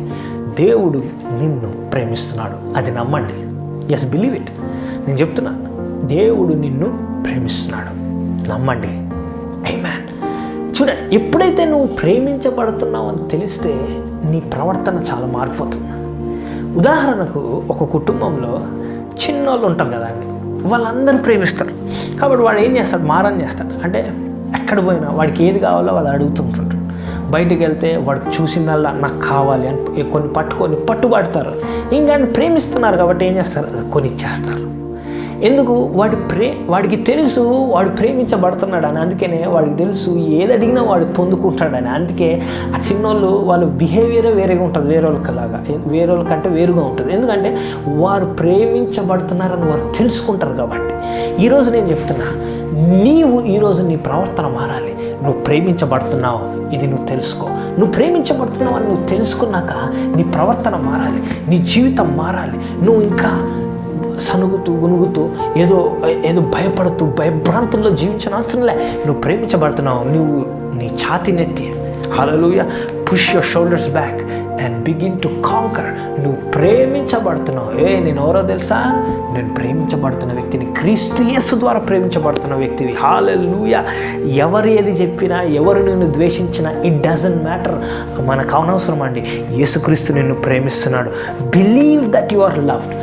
దేవుడు నిన్ను ప్రేమిస్తున్నాడు. అది నమ్మండి. Yes, believe it. నేను చెప్తున్నాను, దేవుడు నిన్ను ప్రేమిస్తున్నాడు. నమ్మండి. ఆమేన్. చూడండి, ఎప్పుడైతే నువ్వు ప్రేమించబడుతున్నావు అని తెలిస్తే నీ ప్రవర్తన చాలా మారిపోతుంది. ఉదాహరణకు ఒక కుటుంబంలో చిన్నోళ్ళు ఉంటారు కదండి, వాళ్ళందరూ ప్రేమిస్తారు. కాబట్టి వాడు ఏం చేస్తాడు? మారం చేస్తాడు. అంటే ఎక్కడ పోయినా వాడికి ఏది కావాలో వాళ్ళు అడుగుతుంటుంటారు. బయటికి వెళ్తే వాడికి చూసిందల్లా నాకు కావాలి అని కొన్ని పట్టుబడతారు. ఇంకా ప్రేమిస్తున్నారు కాబట్టి ఏం చేస్తారు? కొని ఇచ్చేస్తారు. ఎందుకు? వాడికి తెలుసు వాడు ప్రేమించబడుతున్నాడని. అందుకనే వాడికి తెలుసు ఏది అడిగినా వాడు పొందుకుంటాడని. అందుకే ఆ చిన్నోళ్ళు వాళ్ళ బిహేవియరే వేరేగా ఉంటుంది, వేరే వాళ్ళకంటే వేరుగా ఉంటుంది. ఎందుకంటే వారు ప్రేమించబడుతున్నారని వారు తెలుసుకుంటారు కాబట్టి. ఈరోజు నేను చెప్తున్నా, నీవు ఈరోజు నీ ప్రవర్తన మారాలి. నువ్వు ప్రేమించబడుతున్నావు, ఇది నువ్వు తెలుసుకో. నువ్వు ప్రేమించబడుతున్నావు అని నువ్వు తెలుసుకున్నాక నీ ప్రవర్తన మారాలి, నీ జీవితం మారాలి. నువ్వు ఇంకా సనుగుతూ గునుగుతూ ఏదో భయపడుతూ భయభ్రాంతుల్లో జీవించిన అవసరంలే. నువ్వు ప్రేమించబడుతున్నావు. నువ్వు నీ ఛాతీనెత్తి hallelujah, push your shoulders back and begin to conquer. నువ్వు ప్రేమించబడుతున్నావు. నేను ఎవరో తెలుసా? నేను ప్రేమించబడుతున్న వ్యక్తిని, క్రీస్తు యేసు ద్వారా ప్రేమించబడుతున్న వ్యక్తివి. హల్లెలూయా. ఎవరు ఏది చెప్పినా, ఎవరు నిన్ను ద్వేషించినా, ఇట్ డజంట్ మ్యాటర్. మనకు అవనవసరం అండి. యేసుక్రీస్తు నిన్ను ప్రేమిస్తున్నాడు. Believe that you are loved.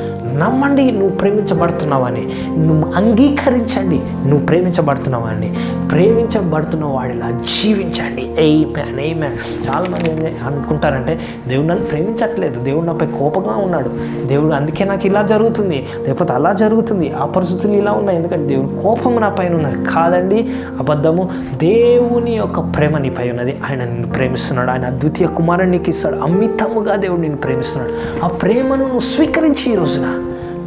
నమ్మండి నువ్వు ప్రేమించబడుతున్నావని. నువ్వు అంగీకరించండి నువ్వు ప్రేమించబడుతున్నావని. ప్రేమించబడుతున్న వాడిలా జీవించండి. ఆమేన్, ఆమేన్. చాలామంది అనుకుంటారంటే దేవుడు నన్ను ప్రేమించట్లేదు, దేవుడు నాపై కోపంగా ఉన్నాడు, దేవుడు అందుకే నాకు ఇలా జరుగుతుంది, లేకపోతే అలా జరుగుతుంది, ఆ పరిస్థితులు ఇలా ఉన్నాయి, ఎందుకంటే దేవుని కోపం నా పైన ఉన్నది. కాదండి, అబద్ధము. దేవుని యొక్క ప్రేమ నీపై ఉన్నది. ఆయన నిన్ను ప్రేమిస్తున్నాడు. ఆయన అద్వితీయ కుమారుని నీకు ఇస్తాడు. అమితముగా దేవుడు నిన్ను ప్రేమిస్తున్నాడు. ఆ ప్రేమను నువ్వు స్వీకరించి ఈ రోజున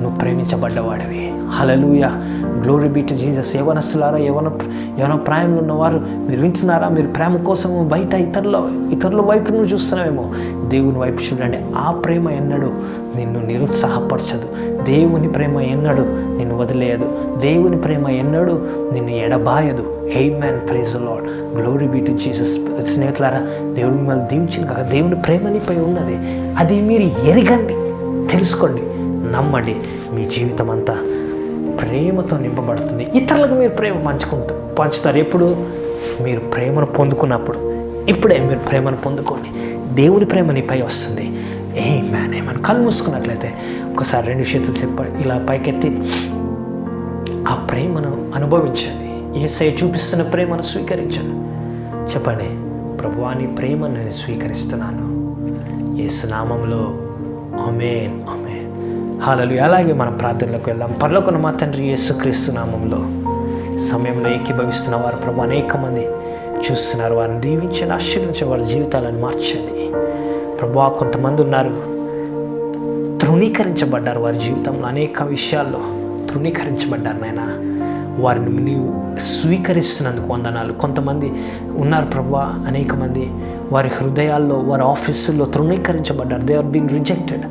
నువ్వు ప్రేమించబడ్డవాడివి. Hallelujah. Glory be to Jesus. యవనస్తులారా, యవన ప్రాయంలో ఉన్నవారు మీరు వింటున్నారా? మీరు ప్రేమ కోసం బయట ఇతరుల వైపు నువ్వు చూస్తున్నావేమో, దేవుని వైపు చూడండి. ఆ ప్రేమ ఎన్నడూ నిన్ను నిరుత్సాహపరచదు. దేవుని ప్రేమ ఎన్నడూ నిన్ను వదిలేయదు. దేవుని ప్రేమ ఎన్నడూ నిన్ను ఎడబాయదు. Amen. Praise the lord. Glory be to Jesus. స్నేహితులారా, దేవుడు మిమ్మల్ని దీవించిన కాక దేవుని ప్రేమ నీపై ఉన్నది. అది మీరు ఎరగండి, తెలుసుకోండి, నమ్మండి. మీ జీవితం అంతా ప్రేమతో నింపబడుతుంది. ఇతరులకు మీరు ప్రేమ పంచుతారు. ఎప్పుడు? మీరు ప్రేమను పొందుకున్నప్పుడు. ఇప్పుడే మీరు ప్రేమను పొందుకోండి. దేవుని ప్రేమ నీపై వస్తుంది. ఆమేన్, ఆమేన్. కళ్ళు మూసుకున్నట్లయితే ఒకసారి 2 చేతులు చెప్పండి, ఇలా పైకెత్తి ఆ ప్రేమను అనుభవించండి. యేసయ్య చూపిస్తున్న ప్రేమను స్వీకరించండి. చెప్పండి, ప్రభువా నీ ప్రేమను నేను స్వీకరిస్తున్నాను యేసు నామములో. ఆమేన్, ఆమేన్. హల్లెలూయా. అలాగే మనం ప్రార్థనలోకి వెళ్దాం. పరలోకన మా తండ్రి యేసుక్రీస్తు నామములో సమయంలో ఏకీభవిస్తున్న వారు ప్రభు అనేక మంది చూస్తున్నారు. వారిని దీవించండి, ఆశీర్వదించే వారి జీవితాలను మార్చండి ప్రభువా. కొంతమంది ఉన్నారు తృణీకరించబడ్డారు, వారి జీవితంలో అనేక విషయాల్లో తృణీకరించబడ్డారు నాయన. వారిని నీవు స్వీకరిస్తున్నందుకు వందనాలు. కొంతమంది ఉన్నారు ప్రభువా, అనేక మంది వారి హృదయాల్లో, వారి ఆఫీసుల్లో తృణీకరించబడ్డారు. They are being rejected.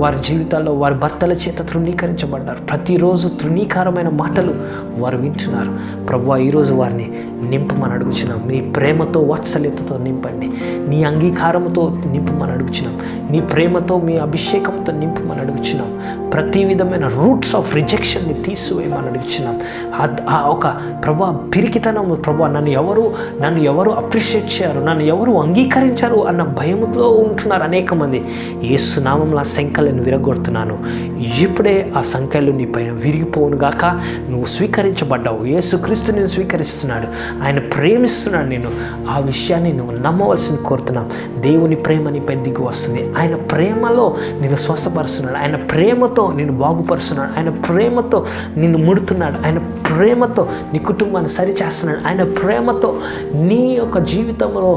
వారి జీవితాల్లో వారి భర్తల చేత తృణీకరించబడ్డారు. ప్రతిరోజు తృణీకారమైన మాటలు వారు వింటున్నారు. ప్రభువా, ఈరోజు వారిని నింపమని అడుగుచున్నాం. నీ ప్రేమతో, వాత్సల్యతతో నింపండి. నీ అంగీకారంతో నింపమని అడుగుచున్నాం. నీ ప్రేమతో, మీ అభిషేకంతో నింపమని అడుగుచున్నాం. ప్రతి విధమైన రూట్స్ ఆఫ్ రిజెక్షన్ని తీసివేయమని అడుగుచున్నాం. ఒక ప్రభా పిరికితనం, ప్రభా నన్ను ఎవరు అప్రిషియేట్ చేయరు, నన్ను ఎవరు అంగీకరించరు అన్న భయంతో ఉంటున్నారు అనేక మంది. యేసు నామములో సంకల్పం సంఖ్యలను విరగొడుతున్నాను. ఇప్పుడే ఆ సంఖ్యలు నీ పైన విరిగిపోవును గాక. నువ్వు స్వీకరించబడ్డావు. యేసుక్రీస్తు నేను స్వీకరిస్తున్నాడు. ఆయన ప్రేమిస్తున్నాడు నేను. ఆ విషయాన్ని నువ్వు నమ్మవలసింది కోరుతున్నాం. దేవుని ప్రేమ నీపై దిగి వస్తుంది. ఆయన ప్రేమలో నిన్ను స్వస్థపరుస్తున్నాడు. ఆయన ప్రేమతో నిన్ను బాగుపరుస్తున్నాడు. ఆయన ప్రేమతో నిన్ను ముడుతున్నాడు. ఆయన ప్రేమతో నీ కుటుంబాన్ని సరిచేస్తున్నాడు. ఆయన ప్రేమతో నీ యొక్క జీవితంలో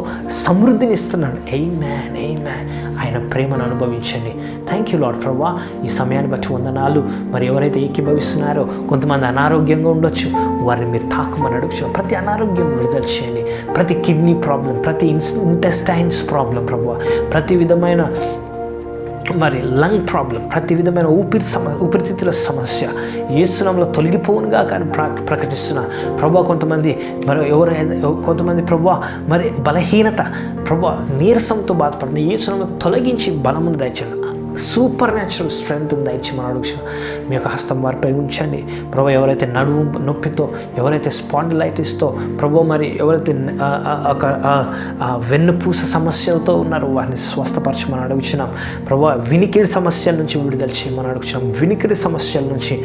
సమృద్ధిని ఇస్తున్నాడు. ఆమేన్, ఆమేన్. ఆయన ప్రేమను అనుభవించండి. థ్యాంక్ యూ లార్డ్ ప్రభువా. ఈ సమయాన్ని బట్టి వందనాలు. మరి ఎవరైతే ఏకీభవిస్తున్నారో, కొంతమంది అనారోగ్యంగా ఉండొచ్చు, వారిని మీరు తాకమని అడుగుతున్నాం. ప్రతి అనారోగ్యం విడుదల చేయండి. ప్రతి కిడ్నీ ప్రాబ్లం, ప్రతి ఇంటెస్టైన్స్ ప్రాబ్లం ప్రభువా, ప్రతి విధమైన మరి లంగ్ ప్రాబ్లం, ప్రతి విధమైన ఊపిరితిత్తుల సమస్య యేసు నామములో తొలగిపోవునుగా కానీ ప్రకటిస్తున్నా ప్రభువా. కొంతమంది ప్రభువా మరి బలహీనత ప్రభువా నీరసంతో బాధపడుతుంది. యేసు నామములో తొలగించి బలమును దయచేయండి. సూపర్ న్యాచురల్ స్ట్రెంగ్త్ దయచేయమని అడుగుతున్నాం. మీ యొక్క హస్తం వారిపై ఉంచండి ప్రభు. ఎవరైతే నడుము నొప్పితో, ఎవరైతే స్పాండిలైటిస్తో ప్రభు, మరి ఎవరైతే వెన్నుపూస సమస్యలతో ఉన్నారో వారిని స్వస్థపరచమని అడుగుతున్నాం ప్రభు. వినికిడి సమస్యల నుంచి విడుదల చేయమని అడుగుతున్నాం. వినికిడి సమస్యల నుంచి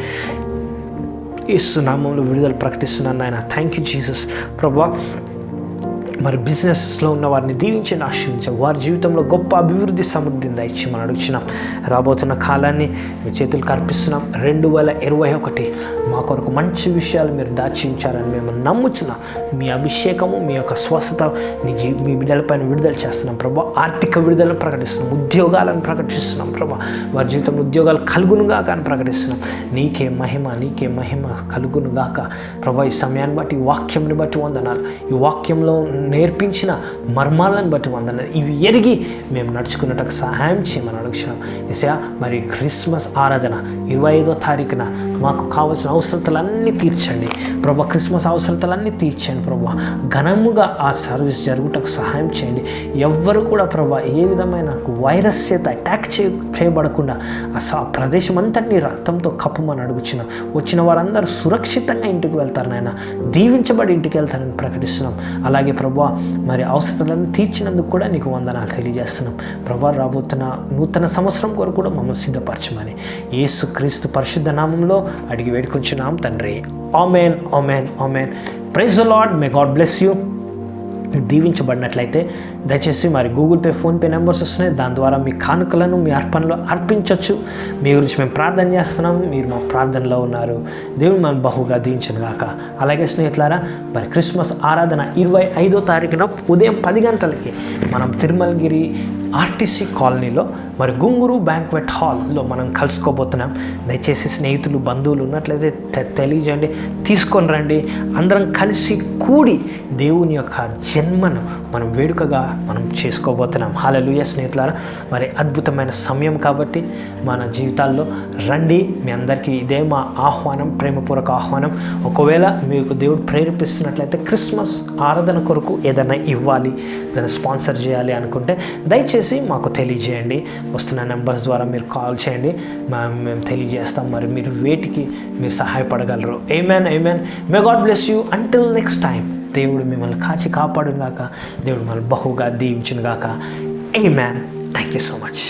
యేసు నామములో విడుదల ప్రకటిస్తున్నాను నాయన. థ్యాంక్ యూ జీసస్ ప్రభు. మరి బిజినెస్లో ఉన్న వారిని దీవించండి, ఆశీర్వదించండి. వారి జీవితంలో గొప్ప అభివృద్ధి సమృద్ధిని దయచేయమని అడుగుతున్నాం. రాబోతున్న కాలాన్ని మీ చేతులకు అర్పిస్తున్నాం. 2021 మా కొరకు మంచి విషయాలు మీరు దాచించారని మేము నమ్ముచున్నాం. మీ అభిషేకము, మీ యొక్క స్వస్థత మీ బిడ్డలపైన విడుదల చేస్తున్నాం ప్రభా. ఆర్థిక విడుదలను ప్రకటిస్తున్నాం. ఉద్యోగాలను ప్రకటిస్తున్నాం ప్రభా. వారి జీవితంలో ఉద్యోగాలు కలుగునుగా కానీ ప్రకటిస్తున్నాం. నీకే మహిమ కలుగునుగాక ప్రభా. ఈ సమయాన్ని బట్టి, ఈ వాక్యంని బట్టి వందనాలు. ఈ వాక్యంలో నేర్పించిన మర్మాలను బట్టి వందనాలు. ఇవి ఎరిగి మేము నడుచుకున్నట్టుకు సహాయం చేయమని అడుగుతున్నాం. యేసయ్యా, మరి క్రిస్మస్ ఆరాధన 25వ తారీఖున మాకు కావాల్సిన అవసరతలన్నీ తీర్చండి ప్రభా. క్రిస్మస్ అవసరతలన్నీ తీర్చండి ప్రభా. ఘనముగా ఆ సర్వీస్ జరుగుటకు సహాయం చేయండి. ఎవ్వరు కూడా ప్రభా ఏ విధమైన వైరస్ చేత అటాక్ చేయబడకుండా ఆ ప్రదేశం అంతటినీ రక్తంతో కప్పమని అడుగుతున్నాం. వచ్చిన వారందరూ సురక్షితంగా ఇంటికి వెళ్తారు నాయన. దీవించబడి ఇంటికి వెళ్తారని ప్రకటిస్తున్నాం. అలాగే ప్రభా మరి అవసరాలను తీర్చినందుకు కూడా నీకు వందనాలు తెలియజేస్తున్నాం ప్రభా. రాబోతున్న నూతన సంవత్సరం కొరకు కూడా మమ్మల్ని సిద్ధపరచమని యేసుక్రీస్తు పరిశుద్ధ నామంలో అడిగి వేడుకొంచున్నాం తండ్రి. Amen, amen, amen. Praise the Lord. May God bless you. దీవించబడినట్లయితే దయచేసి మరి గూగుల్ పే, ఫోన్పే నెంబర్స్ వస్తున్నాయి. దాని ద్వారా మీ కానుకలను, మీ అర్పణలో అర్పించవచ్చు. మీ గురించి మేము ప్రార్థన చేస్తున్నాం. మీరు మా ప్రార్థనలో ఉన్నారు. దేవుడు మనం బహుగా దీవించను గాక. అలాగే స్నేహితులారా, మరి క్రిస్మస్ ఆరాధన 25వ తారీఖున ఉదయం 10 గంటలకి మనం తిరుమలగిరి ఆర్టీసీ కాలనీలో మరి గుంగురు బ్యాంక్వెట్ హాల్లో మనం కలుసుకోబోతున్నాం. దయచేసి స్నేహితులు, బంధువులు ఉన్నట్లయితే తెలియజేయండి, తీసుకొని రండి. అందరం కలిసి కూడి దేవుని యొక్క జన్మను మనం వేడుకగా మనం చేసుకోబోతున్నాం. హల్లెలూయా. స్నేహితులారా, మరి అద్భుతమైన సమయం కాబట్టి మన జీవితాల్లో రండి. మీ అందరికీ ఇదే మా ఆహ్వానం, ప్రేమపూర్వక ఆహ్వానం. ఒకవేళ మీకు దేవుడు ప్రేరేపిస్తున్నట్లయితే క్రిస్మస్ ఆరాధన కొరకు ఏదైనా ఇవ్వాలి, దాన్ని స్పాన్సర్ చేయాలి అనుకుంటే దయచేసి మాకు తెలియజేయండి. వస్తున్న నెంబర్స్ ద్వారా మీరు కాల్ చేయండి, మేము తెలియజేస్తాం. మరి మీరు వేటికి మీరు సహాయపడగలరు. Amen, amen. May God bless you. Until next time. దేవుడు మిమ్మల్ని కాచి కాపాడును గాక. దేవుడు మిమ్మల్ని బహుగా దీవించును గాక. Amen. Thank you so much.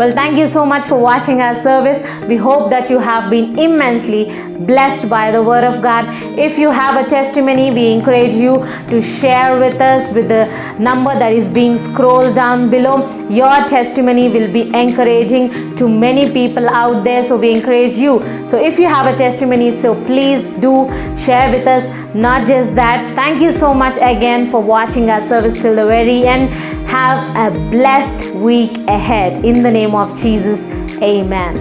Well, thank you so much for watching our service. We hope that you have been immensely blessed by the Word of God. If you have a testimony, we encourage you to share with us with the number that is being scrolled down below. Your testimony will be encouraging to many people out there, so we encourage you. So if you have a testimony, so please do share with us. Not just that, thank you so much again for watching our service till the very end. Have a blessed week ahead. In the name of Jesus, amen.